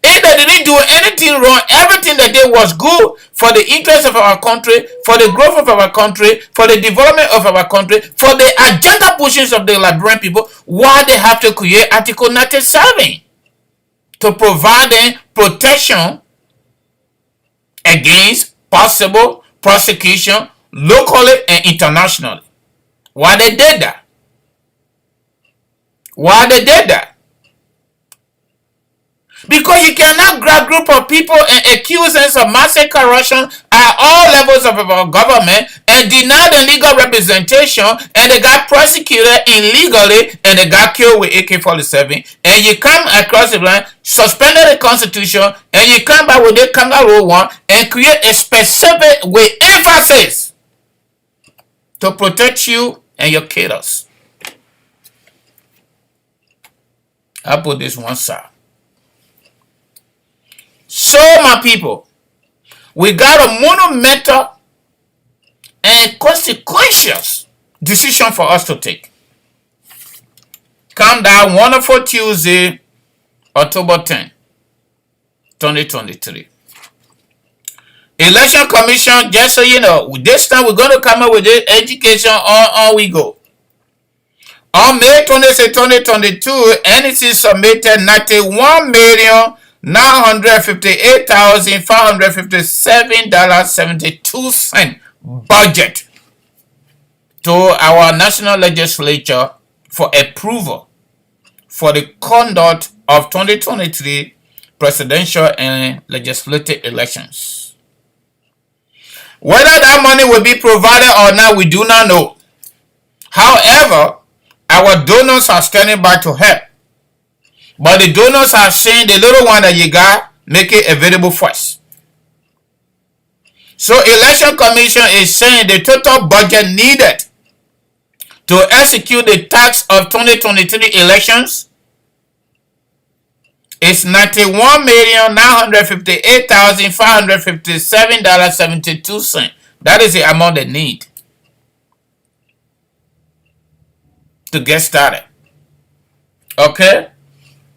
If they didn't do anything wrong, everything they did was good for the interest of our country, for the growth of our country, for the development of our country, for the agenda pushes of the Liberian people. Why they have to create Article 97 to provide them protection against possible prosecution locally and internationally? Why they did that? Why they did that? Because you cannot grab a group of people and accuse them of massive corruption at all levels of our government and deny them legal representation, and they got prosecuted illegally and they got killed with AK-47, and you come across the line, suspended the constitution, and you come back with the kangaroo one and create a specific with emphasis to protect you and your kiddos. I put this one side. So, my people, we got a monumental and consequential decision for us to take. Come down wonderful Tuesday, October 10, 2023. Election Commission, just so you know, this time we're going to come up with this education on we go. On May 26, 2022, NEC submitted 91,958,557.72 budget to our national legislature for approval for the conduct of 2023 presidential and legislative elections. Whether that money will be provided or not, we do not know. However, our donors are standing by to help. But the donors are saying the little one that you got, make it available first. So Election Commission is saying the total budget needed to execute the tax of 2023 elections is $91,958,557.72. That is the amount they need to get started. Okay?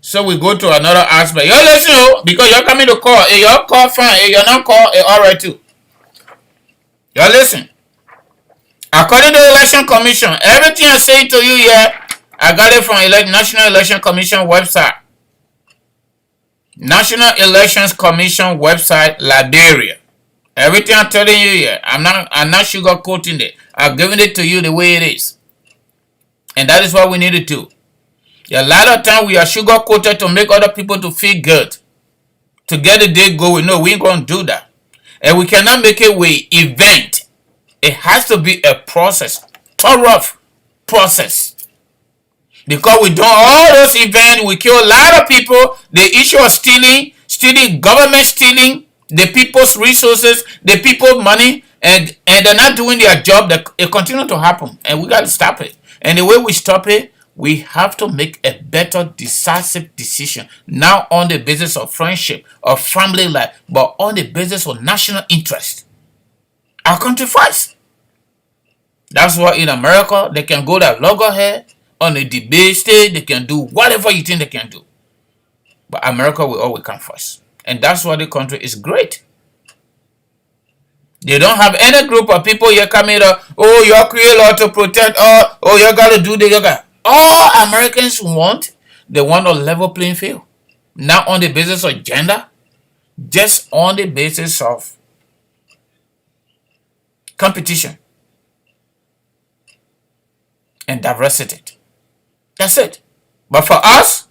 So we go to another aspect. You're listening, because you're coming to call. If you're call, fine. If you're not call, it's all right too. You're listening. According to the Election Commission, everything I say to you here, I got it from National Election Commission website. National Elections Commission website, Liberia. Everything I'm telling you here, I'm not sugarcoating it. I'm giving it to you the way it is. And that is what we need to do. A lot of time we are sugar-coated to make other people to feel good, to get the day going. No, we ain't going to do that. And we cannot make it with event. It has to be a process, thorough process. Because we do all those events, we kill a lot of people. The issue of stealing, government stealing, the people's resources, the people's money, and they're not doing their job. It continues to happen, and we got to stop it. And the way we stop it, We have to make a better, decisive decision, not on the basis of friendship or family life, but on the basis of national interest. Our country first. That's why in America, they can go that loggerhead on the debate stage, they can do whatever you think they can do. But America will always come first. And that's why the country is great. They don't have any group of people here coming up, oh, you're created to protect, oh, you got to do this, you got. All Americans want, they want a level playing field. Not on the basis of gender, just on the basis of competition and diversity. That's it. But for us,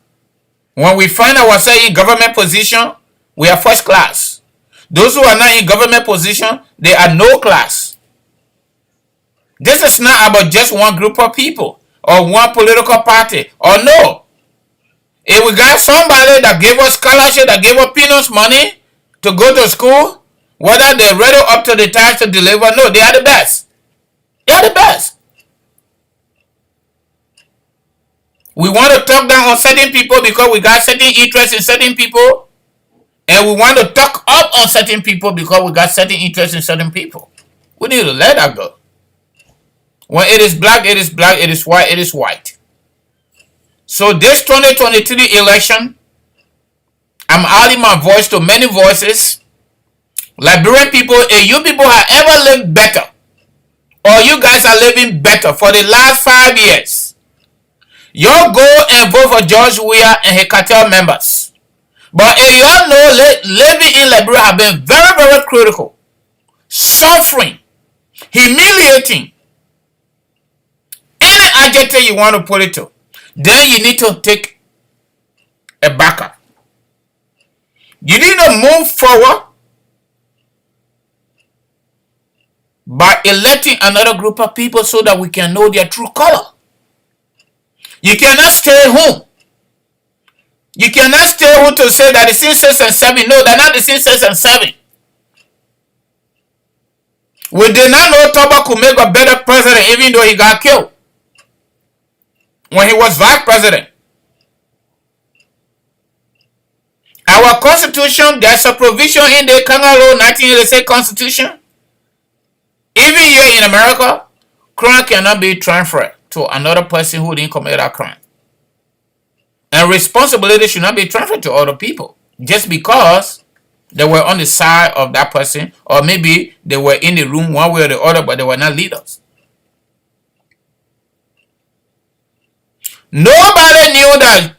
when we find ourselves in government position, we are first class. Those who are not in government position, they are no class. This is not about just one group of people or one political party. Or no. If we got somebody that gave us scholarship, that gave us peanuts money to go to school, whether they're ready up to the task to deliver, no, they are the best. They are the best. We want to talk down on certain people because we got certain interests in certain people. And we want to talk up on certain people because we got certain interests in certain people. We need to let that go. When it is black, it is black. It is white, it is white. So this 2023 election, I'm adding my voice to many voices. Liberian people, if you people have ever lived better, or you guys are living better for the last 5 years, you go and vote for George Weah and his cartel members. But if y'all know, living in Liberia have been very, very critical, suffering, humiliating, any adjective you want to put it to, then you need to take a backup. You need to move forward by electing another group of people so that we can know their true color. You cannot stay home. You cannot stay home to say that the same 6 and 7. No, they're not the same 6 and 7. We did not know Toba could make a better president even though he got killed when he was vice president. Our constitution, there's a provision in the Kangaroo 1986 constitution. Even here in America, crime cannot be transferred to another person who didn't commit that crime. And responsibility should not be transferred to other people just because they were on the side of that person, or maybe they were in the room one way or the other, but they were not leaders. Nobody knew that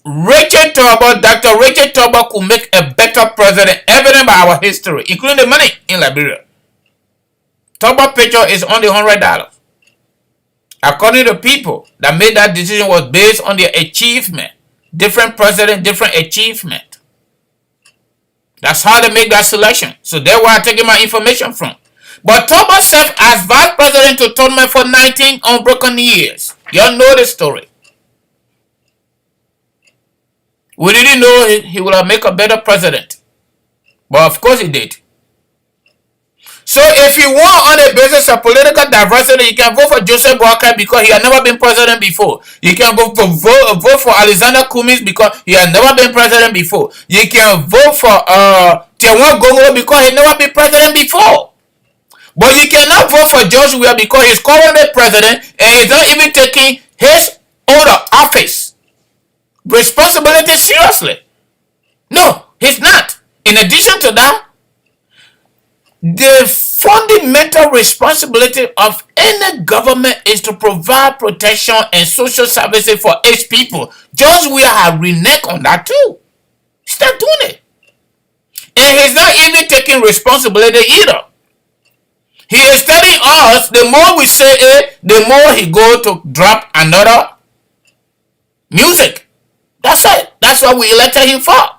Dr. Rachel Toba could make a better president, evident by our history, including the money in Liberia. Toba picture is only $100. According to people that made that decision was based on their achievement. Different president, different achievement. That's how they make that selection. So that's where I'm taking my information from. But Toba served as vice president to Tournament for 19 unbroken years. Y'all know the story. We didn't know he would have made a better president. But of course he did. So if you want on the basis of political diversity, you can vote for Joseph Boakai because he had never been president before. You can vote for Alexander Cummings because he had never been president before. You can vote for Tiawan Gongolo because he never been president before. But you cannot vote for George Weah because he's currently president and he's not even taking his oath of office responsibility seriously. No, he's not. In addition to that, the fundamental responsibility of any government is to provide protection and social services for its people. George Weah has reneged on that too. Stop doing it. And he's not even taking responsibility either. He is telling us the more we say it, the more he go to drop another music. That's it. That's what we elected him for.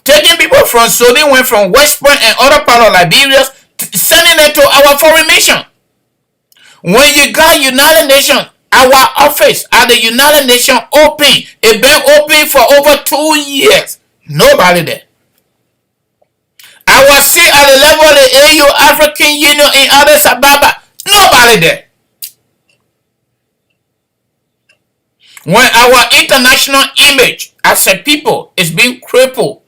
Taking people from Sodi, went from West Point and other part of Liberia, sending them to our foreign mission. When you got United Nations, our office at the United Nations open, it been open for over 2 years. Nobody there. Our seat at the level of the AU, African Union in Addis Ababa, nobody there. When our international image as a people is being crippled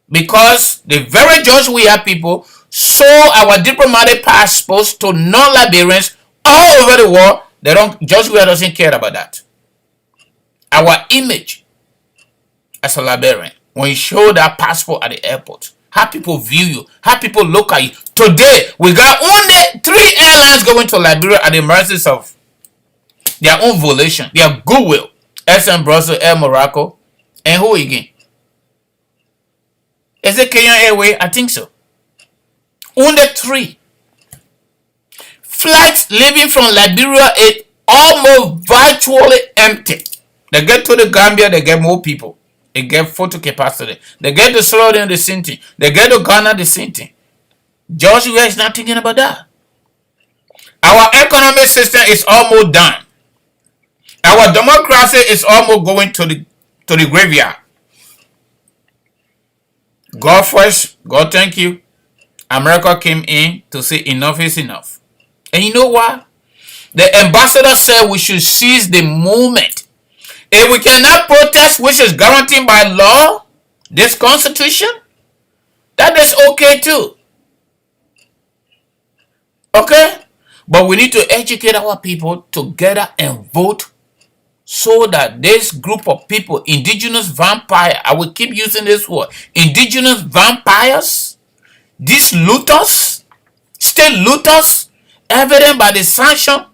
because the very judge we are people sold our diplomatic passports to non-Liberians all over the world, they don't, Judge we doesn't care about that. Our image as a Liberian, when you show that passport at the airport, how people view you, how people look at you. Today, we got only 3 airlines going to Liberia at the mercies of their own volition, their goodwill. SM Brussels, Air Morocco, and who again? Is it Kenyan Airway? I think so. Only 3. Flights leaving from Liberia is almost virtually empty. They get to the Gambia, they get more people. They get photo capacity. They get to Sierra Leone, the same thing. They get to Ghana, the same thing. George, you guys not thinking about that. Our economic system is almost done. Our democracy is almost going to the graveyard. God first, God thank you. America came in to say enough is enough. And you know what? The ambassador said we should seize the moment. If we cannot protest, which is guaranteed by law, this constitution, that is okay too. Okay? But we need to educate our people together and vote so that this group of people, indigenous vampire, I will keep using this word, indigenous vampires, these looters, state looters, evident by the sanction,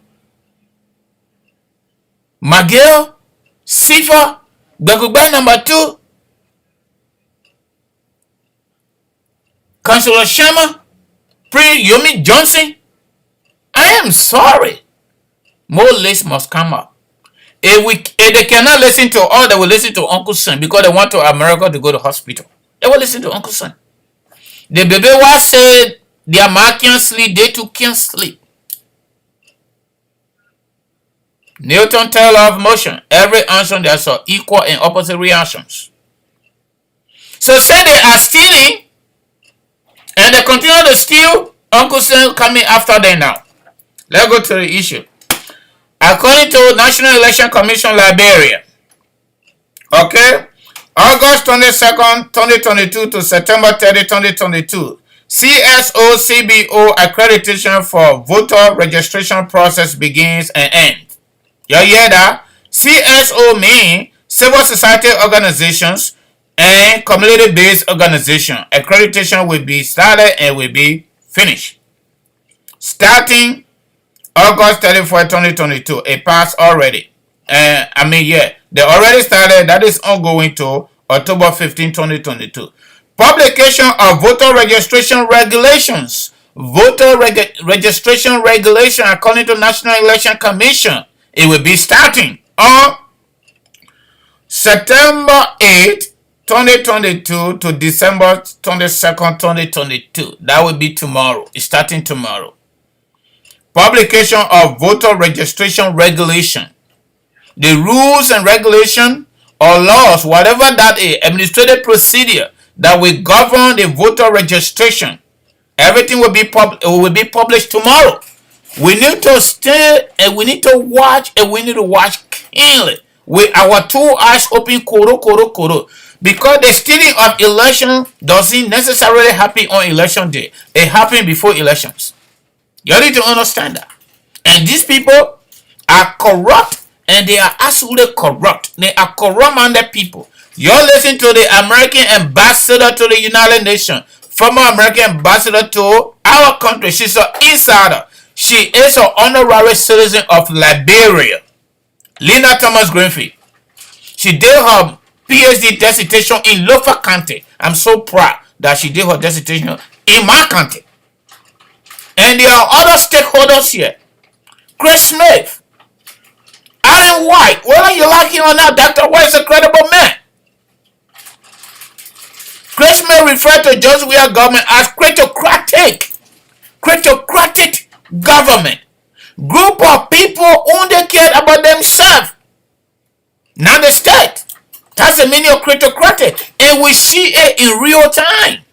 McGill, Sifa, Begugbe number 2, Councillor Sharma, Yomi Johnson. I am sorry. More lists must come up. If they cannot listen to all, they will listen to Uncle Son because they want to America to go to hospital. They will listen to Uncle Son. The baby was said their man can't sleep, they too can't sleep. Newton tell of motion. Every action there's equal and opposite reactions. So say they are stealing and they continue to steal, Uncle Son coming after them now. Let's go to the issue. According to National Election Commission Liberia, okay, August 22nd, 2022 to September 30, 2022, CSO CBO accreditation for voter registration process begins and ends. You hear that? CSO means civil society organizations and community-based organization. Accreditation will be started and will be finished. Starting August 34, 2022. It passed already. They already started. That is ongoing to October 15, 2022. Publication of voter registration regulations. Registration regulation according to National Election Commission. It will be starting on September 8, 2022 to December 22nd, 2022. That will be tomorrow. It's starting tomorrow. Publication of voter registration regulation. The rules and regulation or laws, whatever that is, administrative procedure that will govern the voter registration. Everything will be published tomorrow. We need to stay and we need to watch and we need to watch keenly with our 2 eyes open, koro. Because the stealing of election doesn't necessarily happen on election day. It happens before elections. You need to understand that. And these people are corrupt and they are absolutely corrupt. They are corrupt-minded people. You're listening to the American ambassador to the United Nations, former American ambassador to our country. She's an insider. She is an honorary citizen of Liberia. Lena Thomas Greenfield. She did her PhD dissertation in Lofa County. I'm so proud that she did her dissertation in my county. And there are other stakeholders here. Chris Smith, Alan White, whether you like him or not, Dr. White is a credible man. Chris Smith referred to Josiah government as cryptocratic government. Group of people only care about themselves, not the state. That's the meaning of cryptocratic. And we see it in real time.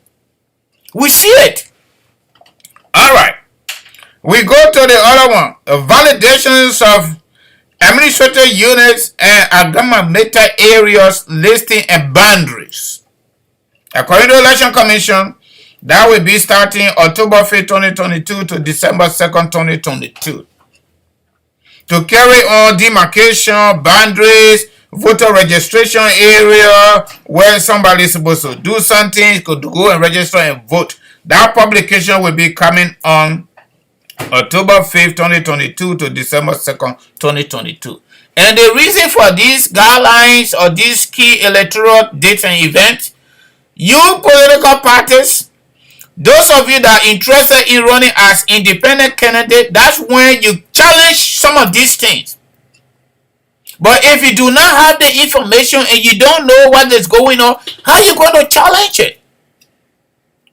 We see it. All right. We go to the other one. Validations of administrative units and aggregated areas listing and boundaries. According to the Election Commission, that will be starting October 5th, 2022 to December 2nd, 2022. To carry on demarcation, boundaries, voter registration area where somebody is supposed to do something, could go and register and vote. That publication will be coming on October 5th, 2022 to December 2nd, 2022. And the reason for these guidelines or these key electoral dates and events, you political parties, those of you that are interested in running as independent candidate, that's when you challenge some of these things. But if you do not have the information and you don't know what is going on, how are you going to challenge it?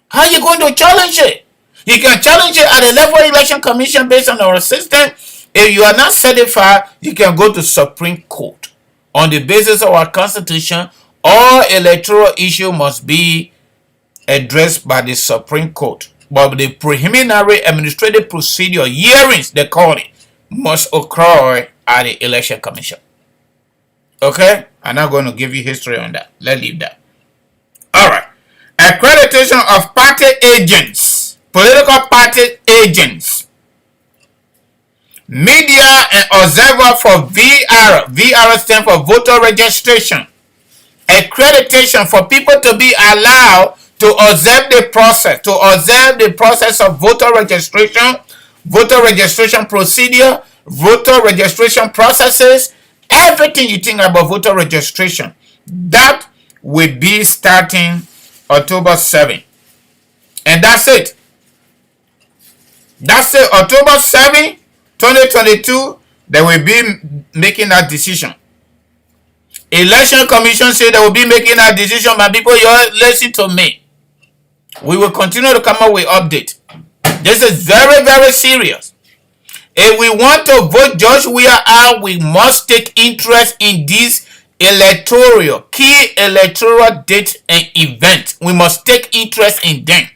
How are you going to challenge it? You can challenge it at the level of Election Commission based on our system. If you are not certified, you can go to Supreme Court. On the basis of our Constitution, all electoral issues must be addressed by the Supreme Court. But the preliminary administrative procedure hearings, they call it, must occur at the Election Commission. Okay? I'm not going to give you history on that. Let's leave that. All right. Accreditation of party agents, political party agents, media and observer for VR. VR stands for voter registration. Accreditation for people to be allowed to observe the process of voter registration procedure, voter registration processes, everything you think about voter registration. That will be starting October 7th. And that's it. That's it. October 7th, 2022, they will be making that decision. Election Commission said they will be making that decision. My people, you listen to me. We will continue to come up with updates. This is very, very serious. If we want to vote George Weah out, we must take interest in these key electoral dates and events. We must take interest in them.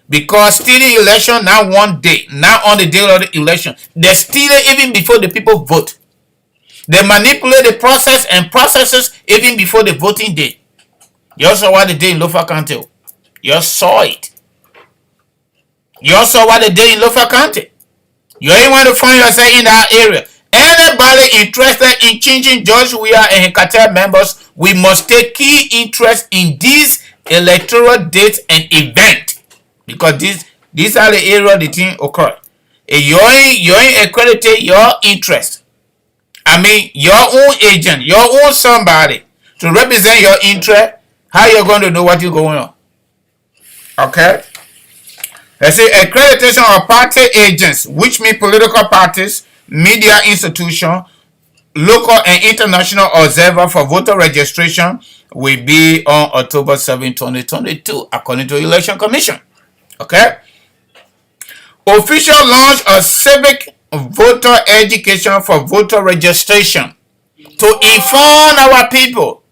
Because stealing election not one day, not on the day of the election. They steal it even before the people vote. They manipulate the process and processes even before the voting day. You saw what they did in Lofa County. You saw it. You saw what they did in Lofa County. You ain't want to find yourself in that area. Anybody interested in changing George Weah and his cartel members, we must take key interest in these electoral dates and events. Because these are the areas the thing occur. If you ain't accredited your interest, I mean your own agent, your own somebody to represent your interest, how you going to know what is going on? Okay? Let's say accreditation of party agents, which mean political parties, media institutions, local and international observer for voter registration will be on October 7, 2022, according to the Election Commission. Okay? Official launch of civic voter education for voter registration to inform our people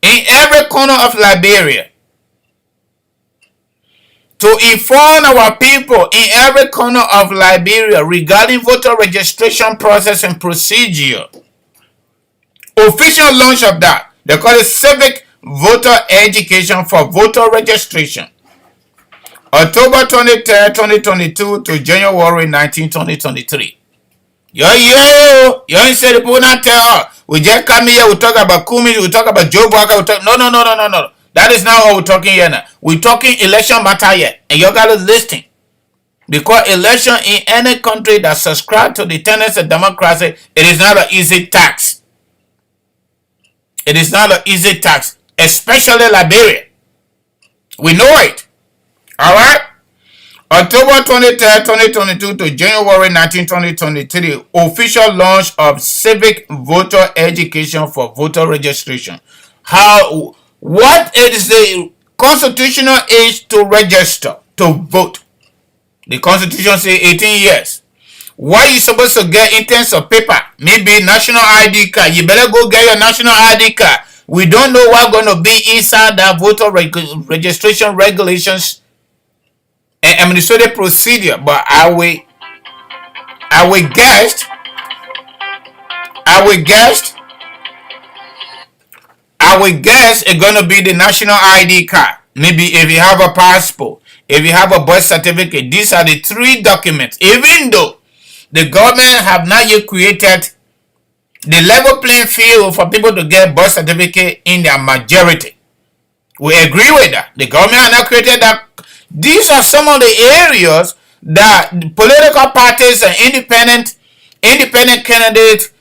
in every corner of Liberia. To inform our people in every corner of Liberia regarding voter registration process and procedure. Official launch of that. They call it civic voter education for voter registration. October 23rd, 2022 to January 19, 2023. You ain't say the people not tell her. We just come here, we talk about Kumi, we talk about Joe Barker, no. That is not what we're talking here now. We're talking election matter here. And you got to listen. Because election in any country that subscribe to the tenets of democracy, it is not an easy task. It is not an easy task. Especially Liberia. We know it. Alright? October 23rd, 2022 to January 19, 2023. Official launch of civic voter education for voter registration. What is the constitutional age to register, to vote? The Constitution says 18 years. What you supposed to get in terms of paper? Maybe national ID card. You better go get your national ID card. We don't know what's going to be inside that voter registration regulations and administrative procedure. But I will guess I would guess it's gonna be the national ID card. Maybe if you have a passport, if you have a birth certificate, these are the three documents. Even though the government have not yet created the level playing field for people to get birth certificate in their majority. We agree with that. The government has not created that. These are some of the areas that political parties and independent candidates,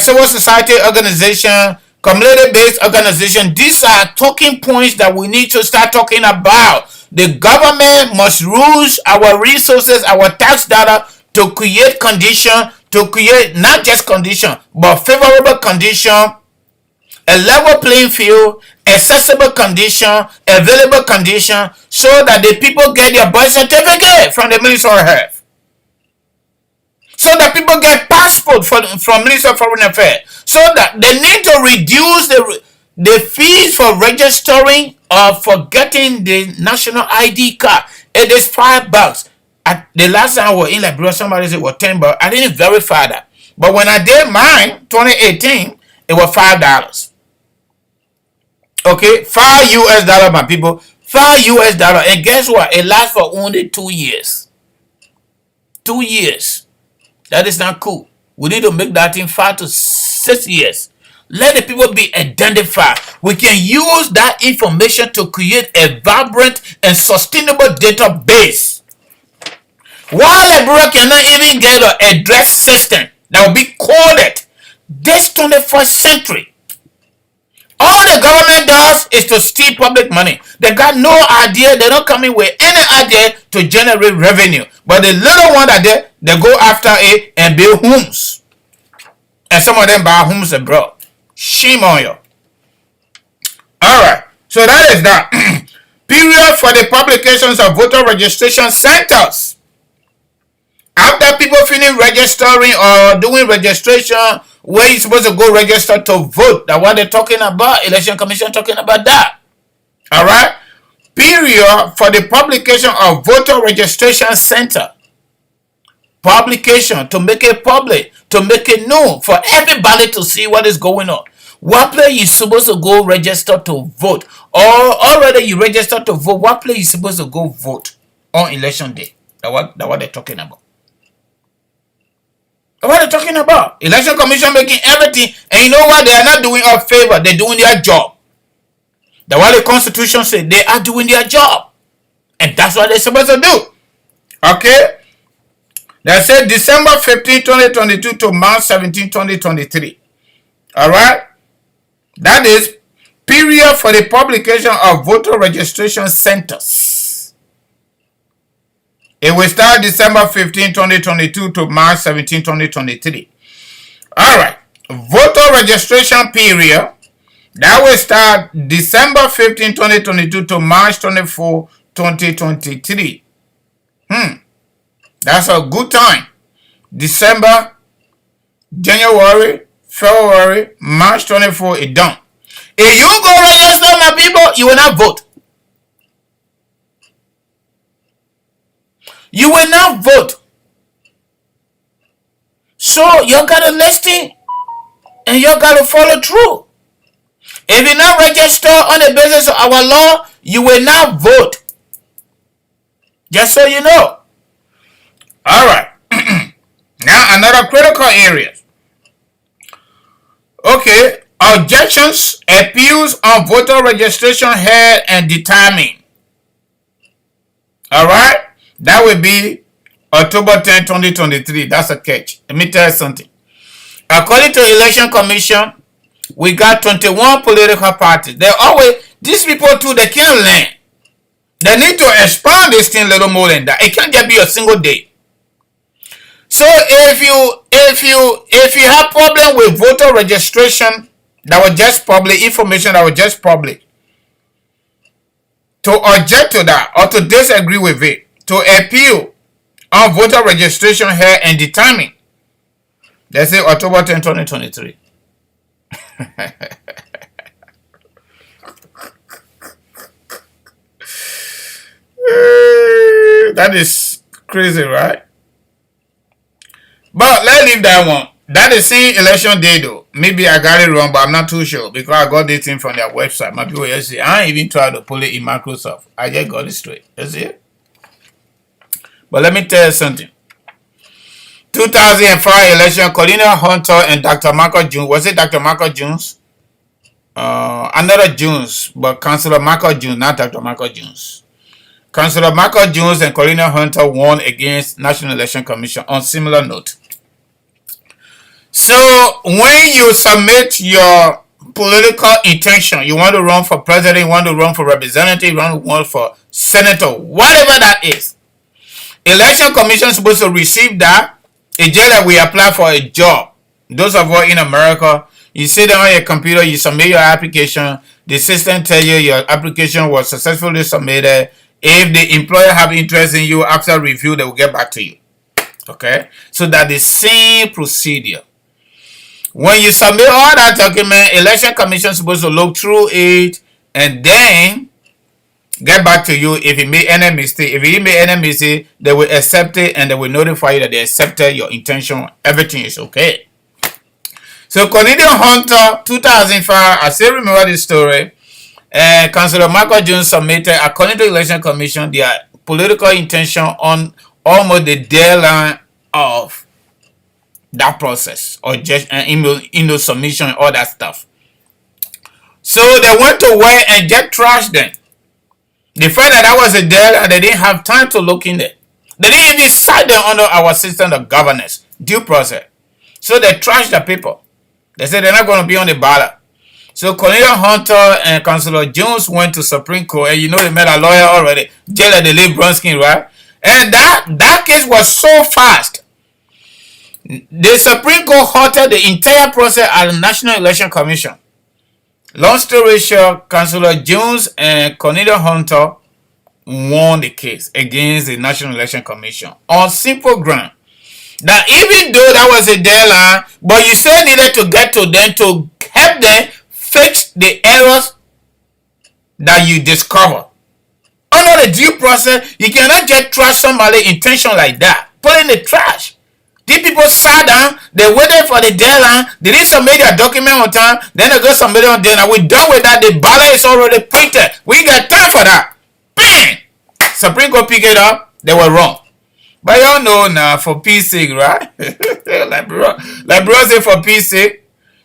civil society organization, community-based organization, these are talking points that we need to start talking about. The government must use our resources, our tax data to create condition, to create not just condition, but favorable condition, a level playing field, accessible condition, available condition, so that the people get their birth certificate from the Ministry of Health. So that people get passport from Ministry of Foreign Affairs. So that they need to reduce the fees for registering or for getting the national ID card. It is $5. The last time I was in Liberia, somebody said it was $10. I didn't verify that. But when I did mine, 2018, it was $5. Okay, $5 my people. $5. And guess what? It lasts for only 2 years. 2 years. That is not cool. We need to make that in 5 to 6 years. Let the people be identified. We can use that information to create a vibrant and sustainable database. While Liberia cannot even get an address system that will be coded this 21st century, all the government does is to steal public money. They got no idea. They don't come in with any idea to generate revenue. But the little one that they go after it and build homes. And some of them buy homes abroad. Shame on you. Alright. So that is that. Period for the publications of voter registration centers. After people finish registering or doing registration, where you supposed to go register to vote? That's what they're talking about. Election Commission talking about that. Alright? Period for the publication of voter registration center. Publication, to make it public, to make it known for everybody to see what is going on. What place you supposed to go register to vote? Or already you register to vote, what place you supposed to go vote on election day? That's what they're talking about. What are they talking about? Election Commission making everything, and you know what? They are not doing a favor. They're doing their job. That's what the Constitution says. They are doing their job, and that's what they're supposed to do. Okay? They said December 15, 2022 to March 17, 2023. All right? That is period for the publication of voter registration centers. It will start December 15, 2022 to March 17, 2023. All right. Voter registration period. That will start December 15, 2022 to March 24, 2023. That's a good time. December, January, February, March 24 is done. If you go register, my people, you will not vote. You will not vote. So you got to listen and you got to follow through. If you not register on the basis of our law, you will not vote. Just so you know. All right. Now another critical area. Okay. Objections, appeals on voter registration held and determined. All right. That will be October 10, 2023. That's a catch. Let me tell you something. According to the Election Commission, we got 21 political parties. They always, these people too, they can't learn. They need to expand this thing a little more than that. It can't just be a single day. So if you have problem with voter registration that was just public, information that was just public, to object to that or to disagree with it, to appeal on voter registration here and determine, let's say October 10, 2023. That is crazy, right? But let's leave that one. That is same election day though. Maybe I got it wrong, but I'm not too sure because I got this thing from their website. My people yesterday, I ain't even tried to pull it in Microsoft. I just got it straight. That's it. But let me tell you something. 2005 election, Colina Hunter and Dr. Michael Jones. Was it Dr. Michael Jones? Another Jones, but Councillor Michael Jones, not Dr. Michael Jones. Councillor Michael Jones and Colina Hunter won against National Election Commission on similar note. So when you submit your political intention, you want to run for president, you want to run for representative, you want to run for senator, whatever that is, election commission is supposed to receive that. It's just that we apply for a job. Those of us in America, you sit down on your computer, you submit your application, the system tells you your application was successfully submitted. If the employer have interest in you, after review, they will get back to you. Okay? So that the same procedure. When you submit all that document, election commission is supposed to look through it and then get back to you if you made any mistake. If you made any mistake, they will accept it and they will notify you that they accepted your intention. Everything is okay. So Cornelius Hunter, 2005, I still remember this story. Councillor Michael Jones submitted, according to the election commission, their political intention on almost the deadline of that process or just email submission and all that stuff. So they went to work and just trashed them. The fact that was a deadline, they didn't have time to look in it. They didn't even cite them under our system of governance, due process. So they trashed the people. They said they're not going to be on the ballot. So Cornelius Hunter and Councillor Jones went to Supreme Court, and you know they met a lawyer already, jail at the Lake Brunskin, right? And that case was so fast. The Supreme Court halted the entire process at the National Election Commission. Long story short, Councillor Jones and Cornelius Hunter won the case against the National Election Commission on simple ground. That even though that was a deadline, but you still needed to get to them to help them fix the errors that you discover. Under the due process, you cannot just trash somebody's intention like that. Put in the trash. These people sat down, they waited for the deadline, they didn't submit their document on time, then they go submit it on deadline. We're done with that, the ballot is already printed. We ain't got time for that. Bang! Supreme Court picked it up, they were wrong. But y'all know now, for peace sake, right? like bro said, for peace sake.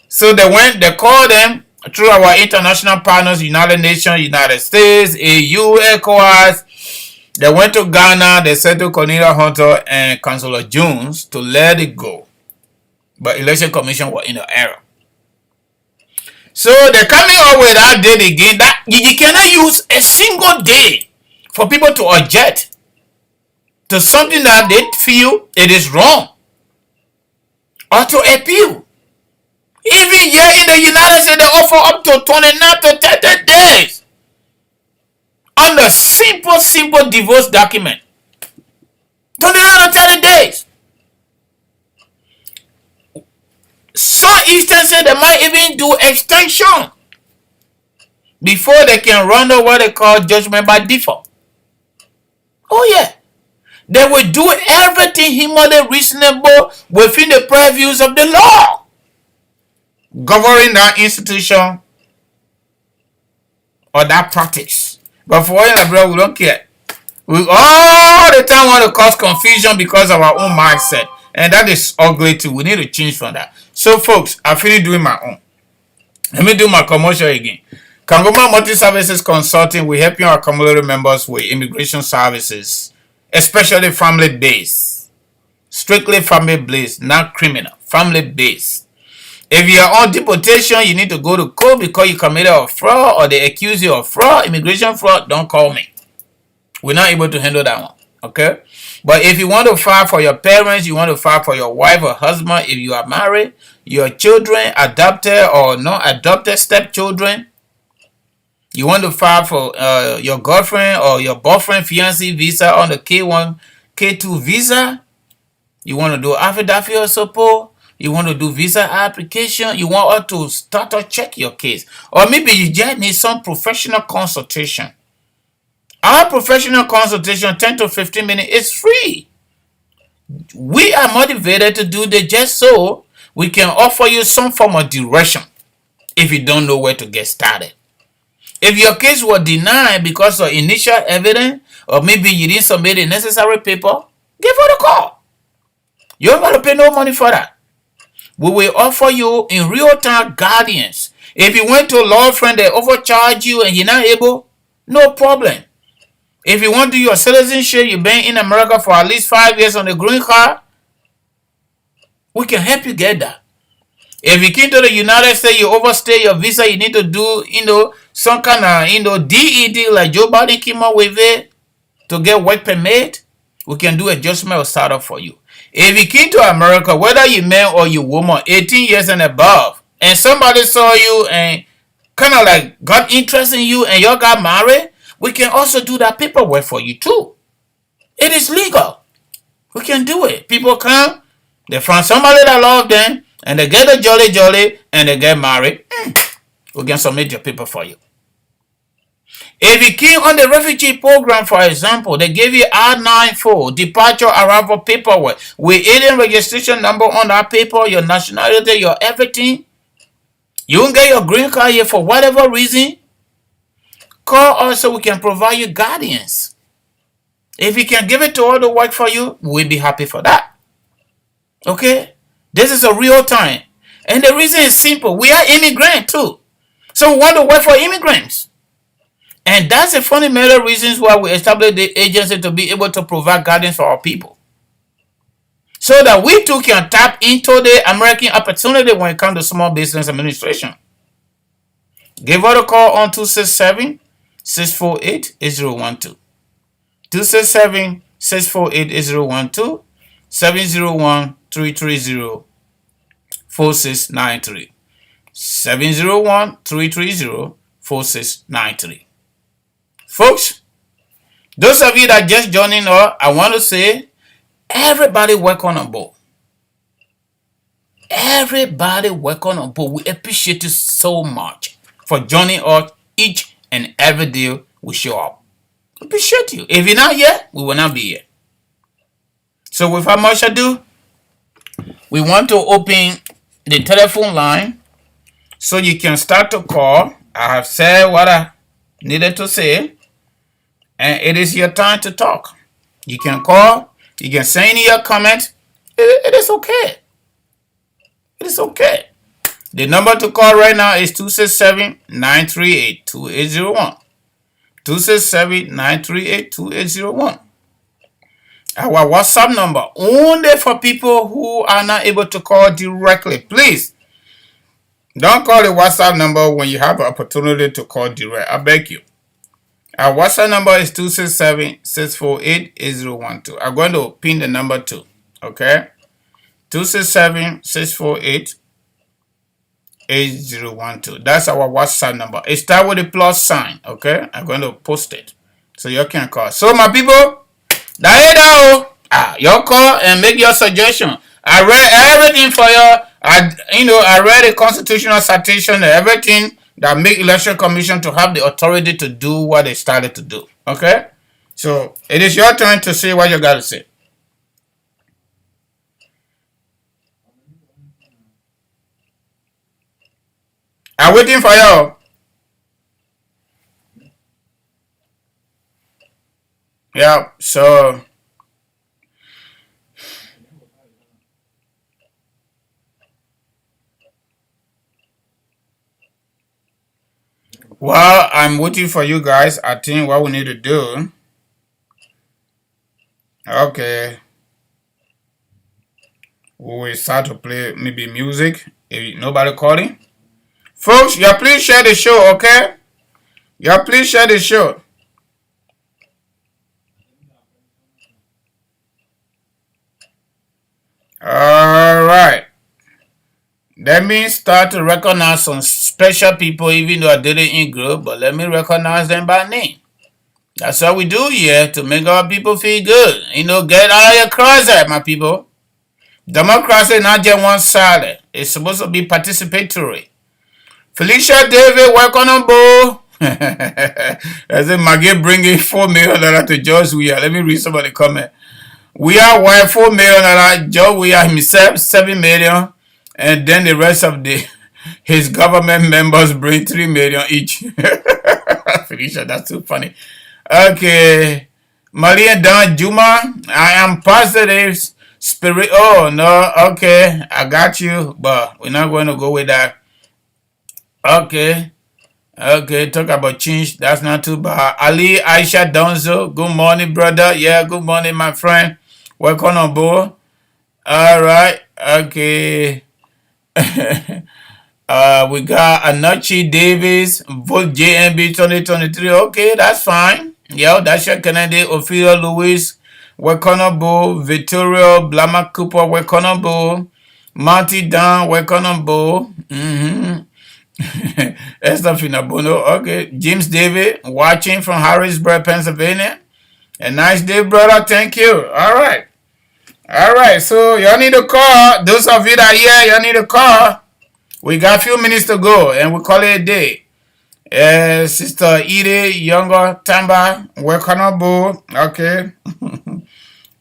So they called them through our international partners, United Nations, United States, AU, ECOWAS. They went to Ghana, they said to Cornelius Hunter and Councillor Jones to let it go. But election commission was in the error. So they're coming up with that date again. That you cannot use a single day for people to object to something that they feel it is wrong or to appeal. Even here in the United States, they offer up to 29 to 30 days on the simple divorce document. 29 to 30 days. Some instances, they might even do extension before they can run over what they call judgment by default. Oh yeah. They will do everything humanly reasonable within the purviews of the law governing that institution or that practice. But for us, bro, we don't care. We all the time want to cause confusion because of our own mindset. And that is ugly too. We need to change from that. So folks, I finished doing my own. Let me do my commercial again. Kangoma Multi-Services Consulting will help your accumulated members with immigration services, especially family-based. Strictly family-based, not criminal. Family-based. If you are on deportation, you need to go to court because you committed a fraud or they accuse you of fraud, immigration fraud, don't call me. We're not able to handle that one. Okay? But if you want to file for your parents, you want to file for your wife or husband, if you are married, your children, adopted or not adopted stepchildren, you want to file for your girlfriend or your boyfriend, fiancé visa on the K1, K2 visa, you want to do affidavit of support, you want to do visa application, you want us to start to check your case. Or maybe you just need some professional consultation. Our professional consultation, 10 to 15 minutes, is free. We are motivated to do the just so we can offer you some form of direction if you don't know where to get started. If your case was denied because of initial evidence, or maybe you didn't submit the necessary paper, give her a call. You don't got to pay no money for that. We will offer you in real-time guidance. If you went to a law firm that overcharge you and you're not able, no problem. If you want to do your citizenship, you've been in America for at least 5 years on the green card, we can help you get that. If you came to the United States, you overstay your visa, you need to do, some kind of, DED like Joe Biden came up with it to get work permit, we can do adjustment or startup for you. If you came to America, whether you man or you woman, 18 years and above, and somebody saw you and kind of like got interest in you and you got married, we can also do that paperwork for you too. It is legal. We can do it. People come, they find somebody that loves them, and they get a jolly, and they get married. We can submit your paper for you. If you came on the refugee program, for example, they give you I-94, departure arrival paperwork, with alien registration number on that paper, your nationality, your everything. You won't get your green card here for whatever reason. Call us so we can provide you guidance. If you can give it to all the work for you, we'll be happy for that. Okay? This is a real time. And the reason is simple. We are immigrants too. So we want to work for immigrants. And that's the fundamental reasons why we established the agency, to be able to provide guidance for our people. So that we too can tap into the American opportunity when it comes to small business administration. Give us a call on 267-648-8012. 267-648-8012. 701-330-4693. 701-330-4693. Folks, those of you that just joining us, I want to say, everybody welcome on board. Everybody welcome on board. We appreciate you so much for joining us each and every day we show up. We appreciate you. If you're not here, we will not be here. So without much ado, we want to open the telephone line so you can start to call. I have said what I needed to say, and it is your time to talk. You can call, you can send in your comment. It is okay. It is okay. The number to call right now is 267-938-2801. 267-938-2801. Our WhatsApp number, only for people who are not able to call directly. Please, don't call the WhatsApp number when you have the opportunity to call direct. I beg you. Our WhatsApp number is 267-648-8012. I'm going to pin the number too. Okay? 267-648-8012. That's our WhatsApp number. It starts with a plus sign. Okay? I'm going to post it so you can call. So my people, your call and make your suggestion. I read everything for you. I read the constitutional citation and everything that make election commission to have the authority to do what they started to do. Okay? So it is your turn to say what you got to say. I'm waiting for you. Yeah, so while I'm waiting for you guys, I think what we need to do. Okay. We will start to play maybe music. If nobody calling. Folks, yeah, please share the show, okay? Yeah, please share the show. All right. Let me start to recognize some special people, even though I did it in group, but let me recognize them by name. That's what we do here to make our people feel good. Get out of your closet, my people. Democracy is not just one-sided. It's supposed to be participatory. Felicia David, welcome on board. I said, Maggie bringing $4 million to George Weah. Let me read some of the comment. We are worth $4 million. George Weah himself, $7 million. and then the rest of his government members bring 3 million each. Felicia, that's too funny. Okay. Malia Dan Juma, I am positive spirit. Oh, no. Okay. I got you, but we're not going to go with that. Okay. Okay. Talk about change. That's not too bad. Ali Aisha Donzo, good morning, brother. Yeah, good morning, my friend. Welcome on board. All right. Okay. We got Anachi Davis, vote JNB 2023. Okay, that's fine. Yeah, that's your Kennedy, Ophelia Lewis, Wekonabo, Victoria, Blama Cooper, Wekonabo, Monty Dan, Wekonabo, Esther Finabono. Okay, James David, watching from Harrisburg, Pennsylvania. A nice day, brother. Thank you. All right. All right, so y'all need a call. Those of you that are here, y'all need a call. We got a few minutes to go, and we call it a day. Sister Edie, Younger, Tamba, welcome on board. Okay.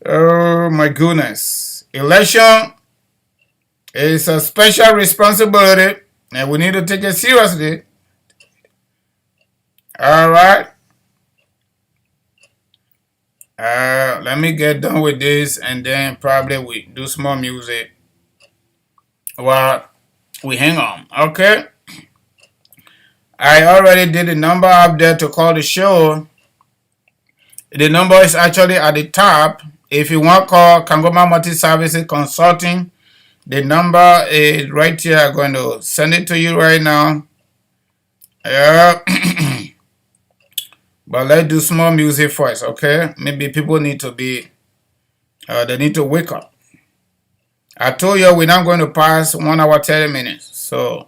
Oh, my goodness. Election is a special responsibility, and we need to take it seriously. All right. Let me get done with this, and then probably we do some more music while we hang on. Okay. I already did the number up there to call the show. The number is actually at the top. If you want to call Kangoma Multi Services Consulting, the number is right here. I'm going to send it to you right now. Yeah. But let's do some more music first, okay? Maybe people need to be, they need to wake up. I told you we're not going to pass 1 hour 30 minutes. So,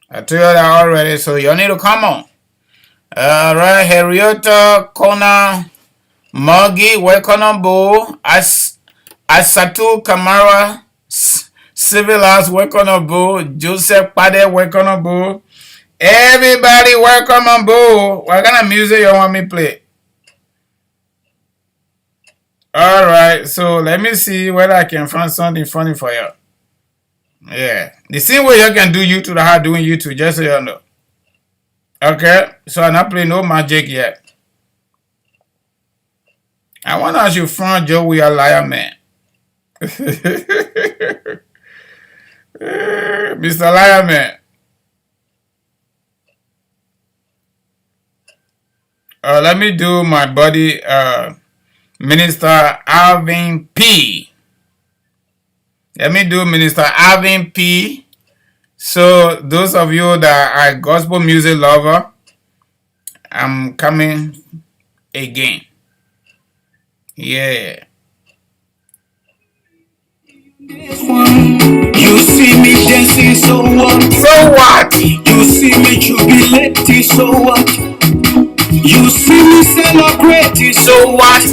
I told you that already. So, you need to come on. All right, Henrietta, Kona, Moggy, welcome on board. Asatu Kamara, Civilas, welcome on board. Joseph Pade, welcome on board. Everybody, welcome on board. What kind of music you want me to play? All right, so let me see whether I can find something funny for you. Yeah, the same way you can do YouTube, how doing YouTube, just so you know. Okay, so I'm not playing no magic yet. I want to ask you, Frank Joe, we are liar man. Mr. Liar Man. Let me do my buddy, Minister Alvin P. Let me do Minister Alvin P. So those of you that are gospel music lover, I'm coming again. Yeah. You see me dancing, so what? So what? You see me jubilating, so what? You see me celebrating, so what?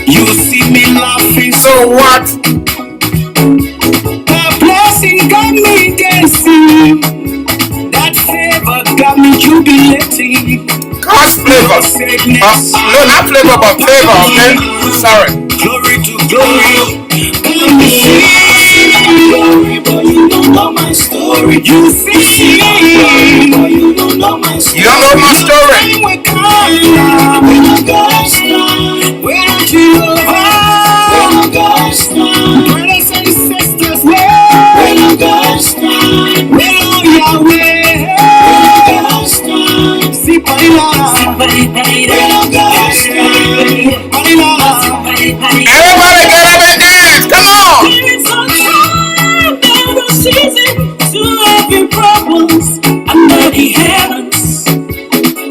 You see me laughing, So what? The blessing got me dancing. That favor got me jubilating. God's flavor. No, not flavor, but favor, okay? Sorry. Glory to glory. You see glory, but you don't know my story. You see glory, but you don't know my story. You don't know my story. When I got started, when I Jehovah, brothers and sisters, when I got started, when I Yahweh, see Paila, Everybody get up and dance. Come on. it's on time, now the season to every problems under the heavens.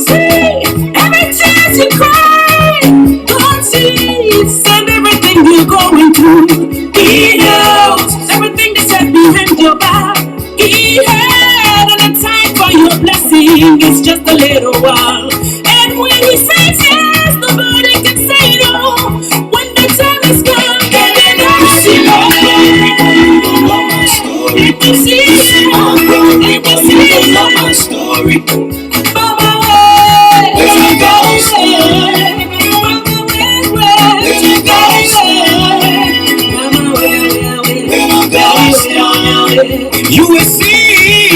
See, every chance you cry, God sees, and everything you're going through, He knows. Everything that's set behind your back, He had, and the time for your blessing is just a little while. And when He says yes, nobody can say no. When the time is come, then you see my story. And you see my story. Mama, where you go? Where you go? You will see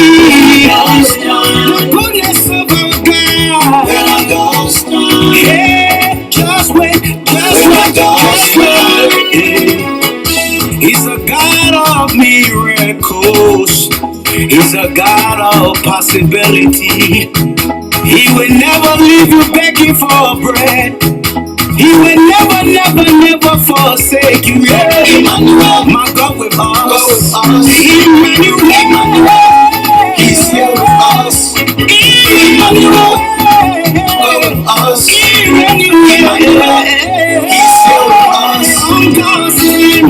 the goodness of our God. When I go strong, hey, just wait, just wait. He's a God of miracles. He's a God of possibility. He will never leave you begging for bread. He will never forsake you. Yeah. Emmanuel, my God with us. Emmanuel, He's here with us. Emmanuel, God with us. Emmanuel, He's here with us. I'm dancing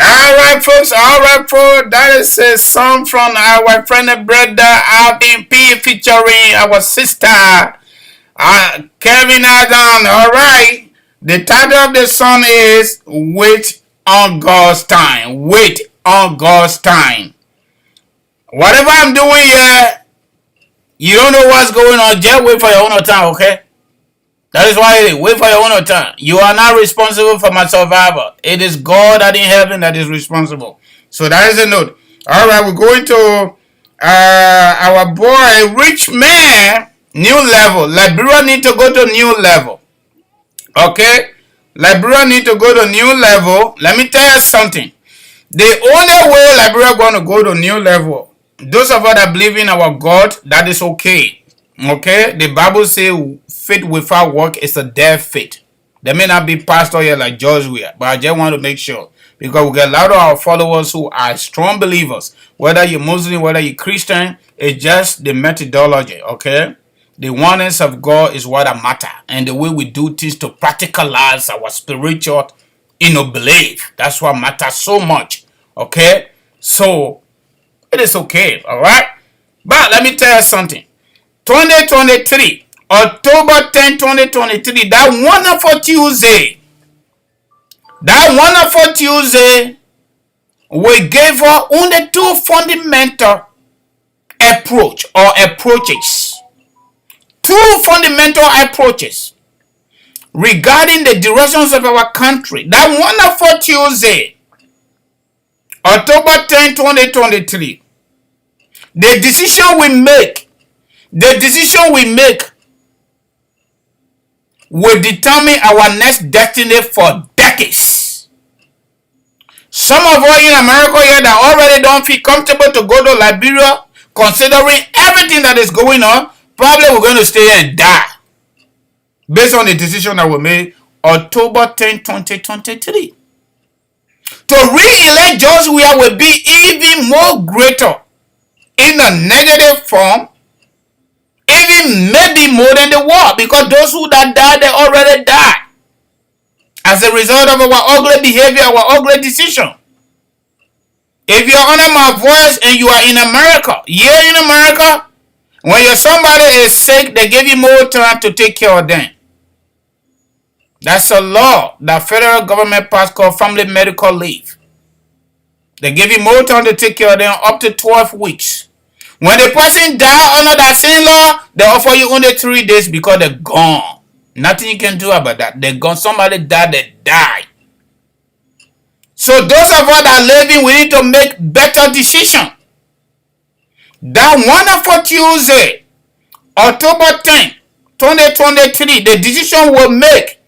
All right, folks. That is a song from our friend and brother Alvin P featuring our sister Kevin Adam. All right. The title of the song is "Wait on God's Time." Wait on God's time. Whatever I'm doing here, you don't know what's going on. Just wait for your own time, okay? That is why it is. Wait for your own time. You are not responsible for my survival. It is God that in heaven that is responsible. So that is a note. All right, we're going to our boy, Rich Man, new level. Liberia need to go to new level. Okay? Liberia need to go to new level. Let me tell you something. The only way Liberia going to go to new level, those of us that believe in our God, that is okay. Okay? The Bible says faith without work is a dead faith. There may not be pastor here like George Weah, but I just want to make sure. Because we get a lot of our followers who are strong believers. Whether you're Muslim, whether you're Christian, it's just the methodology, okay? The oneness of God is what matters. And the way we do things to practicalize our spiritual, belief. That's what matters so much, okay? So, it is okay, all right? But let me tell you something. 2023, October 10, 2023, that wonderful Tuesday, we gave her only two fundamental approaches. Two fundamental approaches regarding the directions of our country. That wonderful Tuesday, October 10, 2023, the decision we make will determine our next destiny for decades. Some of us in America here that already don't feel comfortable to go to Liberia, considering everything that is going on, probably we're going to stay and die. Based on the decision that we made October 10, 2023. To re-elect George Weah will be even more greater in a negative form, even maybe more than the war, because those who that died, they already died as a result of our ugly behavior, our ugly decision. If you're under my voice and you are in America, when somebody is sick, they give you more time to take care of them. That's a law that federal government passed called family medical leave. They give you more time to take care of them up to 12 weeks. When the person die under that same law, they offer you only 3 days because they're gone. Nothing you can do about that. They're gone. Somebody died, they die. So those of us that are living, we need to make better decisions. That wonderful Tuesday, October 10, 2023, the decision we'll make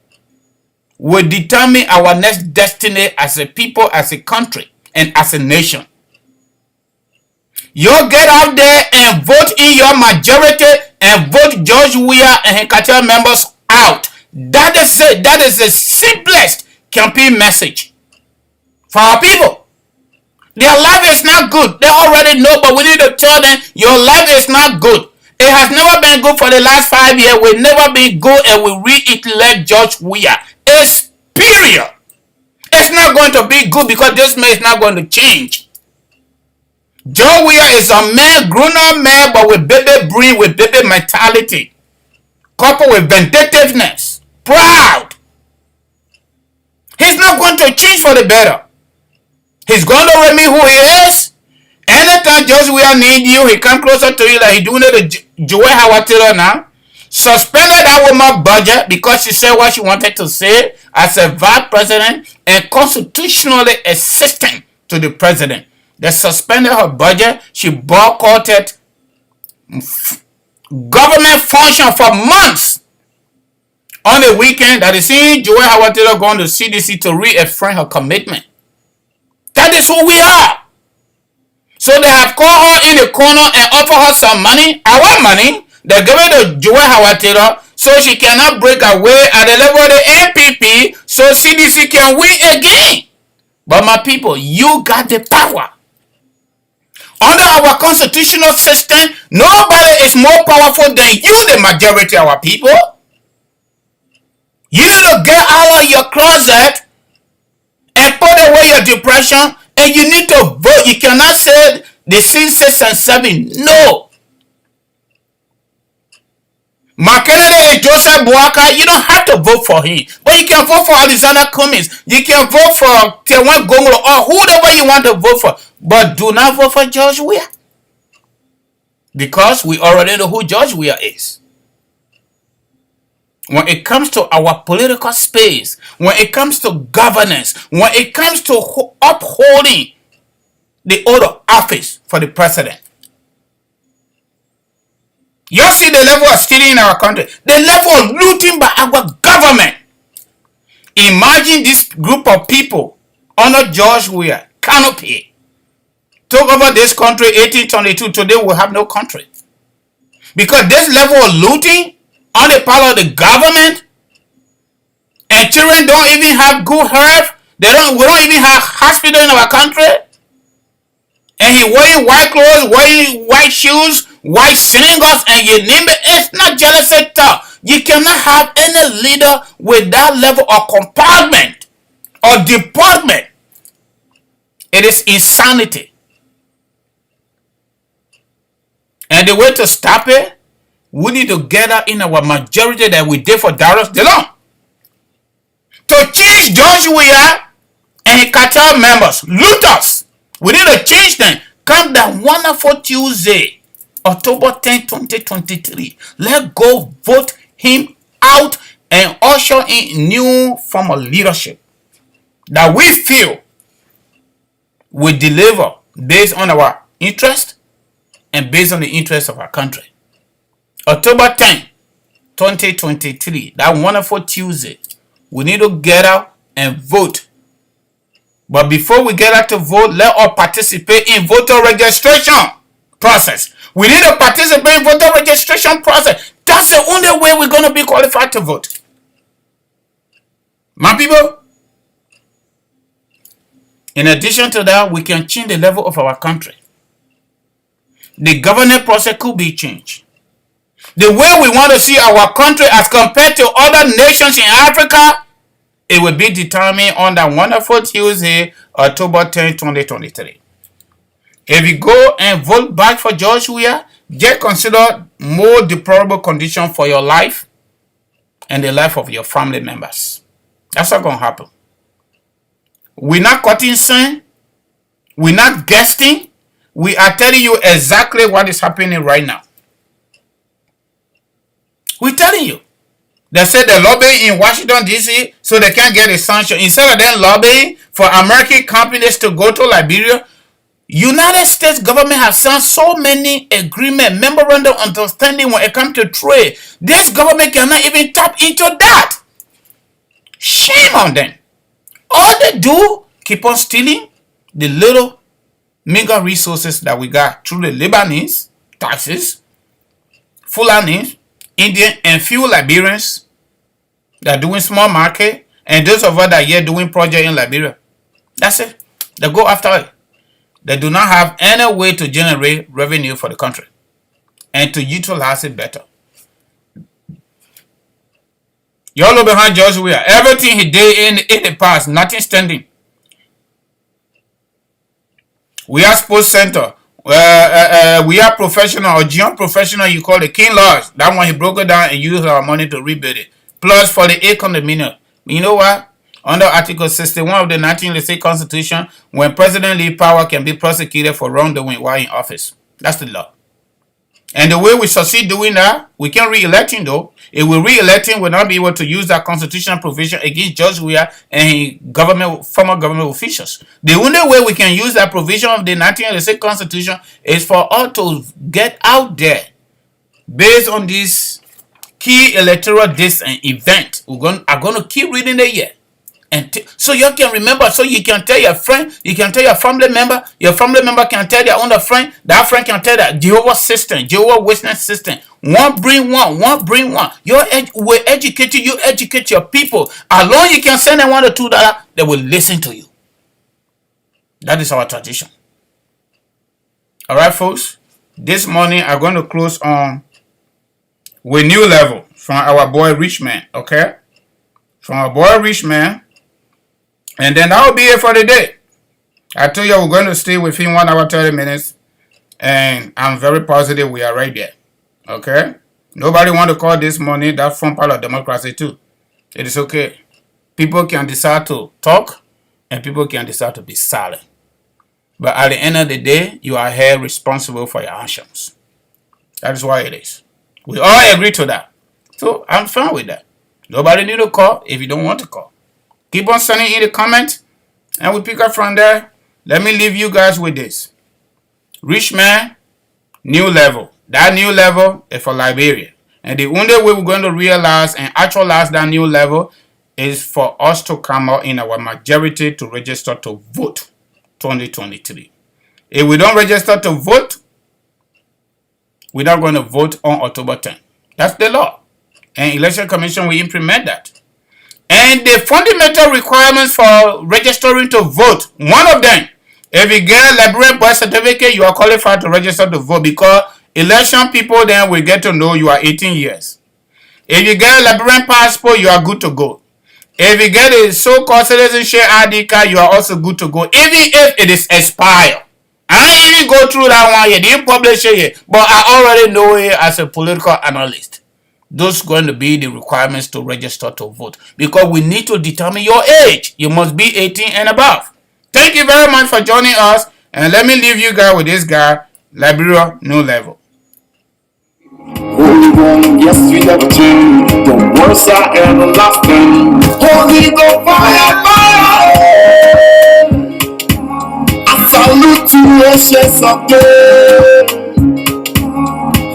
will determine our next destiny as a people, as a country, and as a nation. You get out there and vote in your majority and vote George Weah and his cartel members out. That is it. That is the simplest campaign message for our people. Their life is not good. They already know, but we need to tell them your life is not good. It has never been good for the last 5 years. Will never be good, and we re-elect George Weah. It's period. It's It's not going to be good because this man is not going to change. John Weir is a man, grown-up man, but with baby brain, with baby mentality, coupled with vindictiveness, proud. He's not going to change for the better. He's going to remain who he is. Anytime George Weir need you, he come closer to you like he doing it to Joey Hawatiro now. Suspended that woman budget because she said what she wanted to say as a vice president and constitutionally assistant to the president. They suspended her budget. She boycotted government function for months. On the weekend, that is seeing Joey Hawatiro going to CDC to reaffirm her commitment. That is who we are. So they have called her in the corner and offer her some money, our money. They give it to Joey Hawatiro so she cannot break away at the level of the NPP so CDC can win again. But my people, you got the power. Under our constitutional system, nobody is more powerful than you, the majority of our people. You need to get out of your closet and put away your depression, and you need to vote. You cannot say the 6 and 7. No. McKennedy and Joseph Boaka, you don't have to vote for him. But you can vote for Alexander Cummings. You can vote for Tewan Gongolo or whoever you want to vote for. But do not vote for George Weir. Because we already know who George Weir is. When it comes to our political space, when it comes to governance, when it comes to upholding the oath of office for the president, you see the level of stealing in our country, the level of looting by our government. Imagine this group of people under George Weir, canopy, took over this country 1822. Today we have no country. Because this level of looting on the part of the government, and children don't even have good health. We don't even have hospital in our country. And he wearing white clothes, wearing white shoes, white sneakers, and you name it. It's not jealousy talk. You cannot have any leader with that level of compartment or department. It is insanity. And the way to stop it, we need to gather in our majority that we did for Darius DeLong to change George Weir and cartel members, looters. We need to change them. Come that wonderful Tuesday, October 10, 2023. Let's go vote him out and usher in new form of leadership that we feel will deliver based on our interest and based on the interest of our country. October 10, 2023, that wonderful Tuesday, we need to get out and vote. But before we get out to vote, let us participate in voter registration process. We need to participate in voter registration process. That's the only way we're going to be qualified to vote. My people, in addition to that, we can change the level of our country. The governance process could be changed. The way we want to see our country as compared to other nations in Africa, it will be determined on that wonderful Tuesday, October 10, 2023. If you go and vote back for George Weir, just consider more deplorable condition for your life and the life of your family members. That's not going to happen. We're not cutting sin. We're not guessing. We are telling you exactly what is happening right now. We're telling you. They said they're lobbying in Washington, D.C. so they can't get a sanction. Instead of them lobbying for American companies to go to Liberia, United States government has signed so many agreement, memorandum of understanding when it comes to trade. This government cannot even tap into that. Shame on them. All they do, keep on stealing the little meager resources that we got through the Lebanese, taxes, Fulani, Indian, and few Liberians that are doing small market, and those of us that are here doing project in Liberia. That's it. They go after it. They do not have any way to generate revenue for the country and to utilize it better. Y'all look behind George Weir. Everything he did in the past, nothing standing. We have sports center. We have professional or junior professional. You call the King Lodge. That one he broke it down and used our money to rebuild it. Plus for the 8 condominium. You know what? Under Article 61 of the 1986 Constitution, when president leave power, can be prosecuted for wrongdoing while in office. That's the law. And the way we succeed doing that, we can re-elect him though. If we re-elect him, we'll not be able to use that constitutional provision against Judge Weah and former government officials. The only way we can use that provision of the 1986 Constitution is for us to get out there based on this key electoral dates and event. Are going to keep reading it here. And so you can remember, so you can tell your friend, you can tell your family member can tell their own friend, that friend can tell that Jehovah's system, Jehovah's Witness system. One bring one. We're educating you, educate your people. As long as you can send them $1 or $2, they will listen to you. That is our tradition. All right, folks. This morning I'm going to close on with New Level from our boy Richman. Okay, from our boy Richman. And then that will be it for the day. I told you we're going to stay within 1 hour 30 minutes. And I'm very positive we are right there. Okay? Nobody want to call this morning. That form part of democracy too. It is okay. People can decide to talk. And people can decide to be silent. But at the end of the day, you are held responsible for your actions. That is why it is. We all agree to that. So I'm fine with that. Nobody need to call if you don't want to call. Keep on sending in the comments, and we pick up from there. Let me leave you guys with this. Richman, New Level. That New Level is for Liberia. And the only way we're going to realize and actualize that New Level is for us to come out in our majority to register to vote 2023. If we don't register to vote, we're not going to vote on October 10th. That's the law. And Election Commission will implement that. And the fundamental requirements for registering to vote, one of them, if you get a Liberian birth certificate, you are qualified to register to vote because election people then will get to know you are 18 years. If you get a Liberian passport, you are good to go. If you get a so-called citizenship ID card, you are also good to go, even if it is expired. I didn't even go through that one yet, didn't publish it yet, but I already know it as a political analyst. Those going to be the requirements to register to vote because we need to determine your age. You must be 18 and above. Thank you very much for joining us, and let me leave you guys with this guy, Liberia New Level. Holy One, yes, we never change. The words are everlasting. Holy Ghost, fire, fire. I salute you, ancients of days.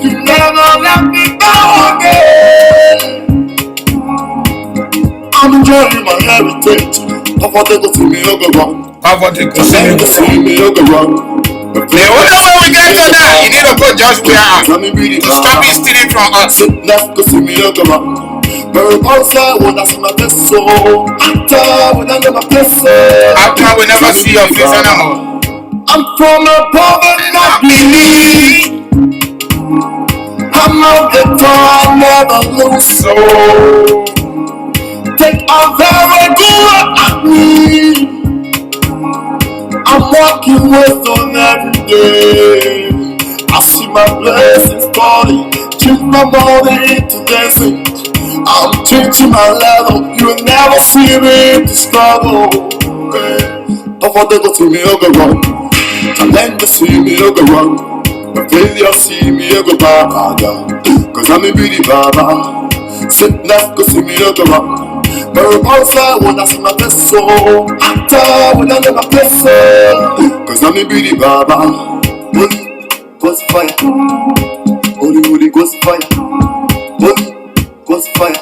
You never let me go again. I'm enjoying my heritage. Comfortable to me, Ogre. Comfortable to see me, Ogre. The only way we get to that, you need to put Judge Weah out to stop him stealing from us. Left to see me, Ogre. Very outside when I see my best soul. After when I know my best soul. After we never see your face anymore. I'm from above and not beneath. I'm out the door, never lose soul. Take a very good at me. I'm walking with on every day. I see my blessings falling, change my body into dancing. I'm changing my level, you will never see me to struggle. Don't want to go to me, Ogre. Talent to see me, Ogre. My failure see me, Ogre. Cause I'm a beauty baba. Sit left, go see me, Ogre. Very outside when I see my best soul. After when I know my best soul. Cause I'm a beauty baba. Holy Ghost fire. Holy Ghost fire. Holy Ghost fire.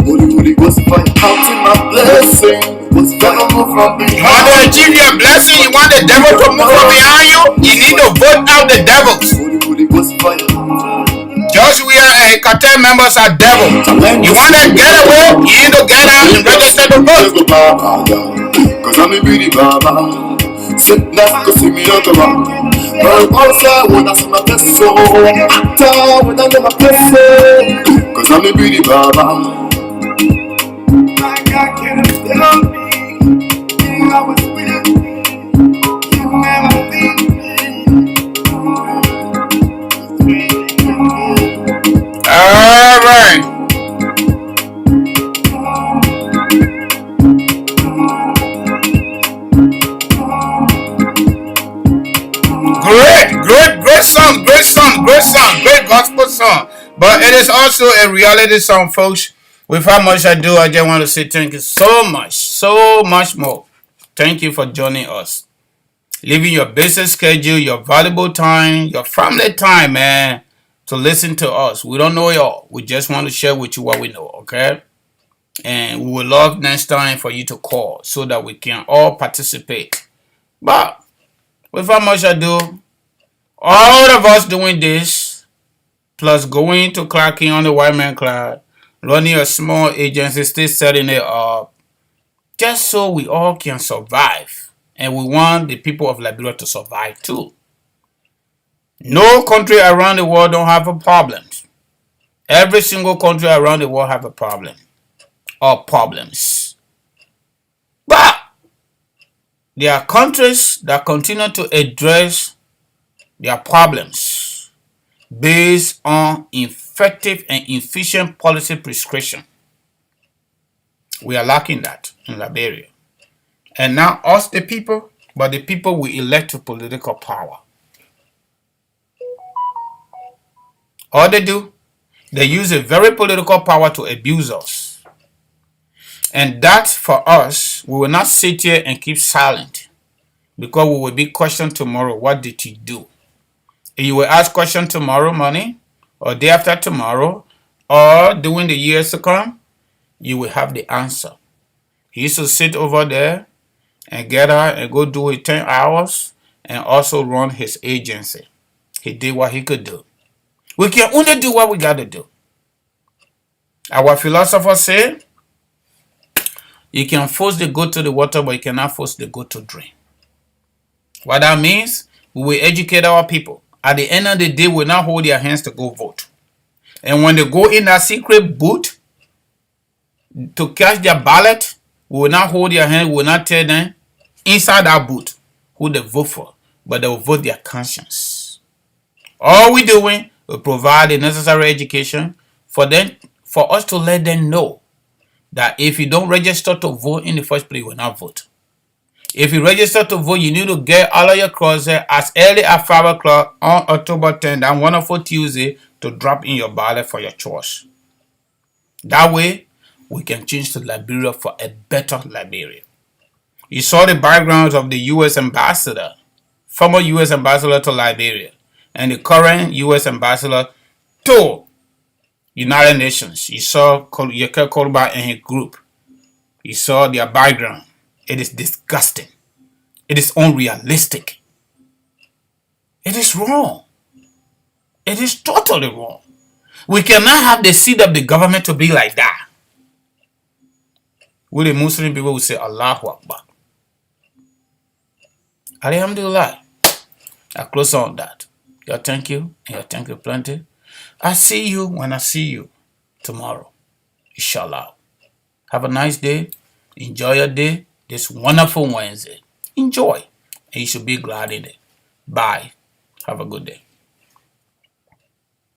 Holy Ghost fire. Counting my blessing. What's gonna move from behind? You want to achieve your blessing, you want the devil to move from behind you, you need to vote out the devils. Holy Ghost fire. Judge Weah and cartel members are devils. You want to get away, you need to get out and register to vote. Cause I'm a beauty baba. Sit left, go see me, Ogre. Very outside when I see my best soul. After when I know my best soul. Cause I'm a beauty baba. My God can't tell me I was with you. You never Great song, great song, great song, great gospel song. But it is also a reality song, folks. With how much I do, I just want to say thank you so much more. Thank you for joining us. Leaving your busy schedule, your valuable time, your family time, man, to listen to us. We don't know it all. We just want to share with you what we know, okay? And we would love next time for you to call so that we can all participate. But without much ado, all of us doing this, plus going to clocking on the White Man Cloud, running a small agency, still setting it up, just so we all can survive. And we want the people of Liberia to survive too. No country around the world don't have a problem. Every single country around the world have a problem or problems. But there are countries that continue to address their problems based on effective and efficient policy prescription. We are lacking that in Liberia. And now us the people, but the people we elect to political power. All they do, they use a very political power to abuse us. And that for us, we will not sit here and keep silent because we will be questioned tomorrow. What did you do? If you will ask question tomorrow morning or day after tomorrow or during the years to come, you will have the answer. He used to sit over there and get out and go do it 10 hours and also run his agency. He did what he could do. We can only do what we got to do. Our philosophers say, you can force the goat to the water, but you cannot force the goat to drink. What that means, we will educate our people. At the end of the day, we will not hold their hands to go vote. And when they go in that secret booth to catch their ballot, we will not hold their hand, we will not tell them inside that booth who they vote for, but they will vote their conscience. All we're doing will provide the necessary education for us to let them know that if you don't register to vote in the first place, you will not vote. If you register to vote, you need to get all of your crosses as early as 5 o'clock on October 10th, that wonderful Tuesday, to drop in your ballot for your choice. That way, we can change to Liberia for a better Liberia. You saw the backgrounds of the U.S. ambassador, former U.S. ambassador to Liberia, and the current U.S. ambassador to United Nations. You saw Yeke Kolba and his group. You saw their background. It is disgusting. It is unrealistic. It is wrong. It is totally wrong. We cannot have the seat of the government to be like that. We the Muslim people will say Allahu Akbar. Alhamdulillah. I close on that. Your thank you and your thank you plenty. I see you when I see you tomorrow. Inshallah. Have a nice day. Enjoy your day. This wonderful Wednesday. Enjoy. And you should be glad in it. Bye. Have a good day.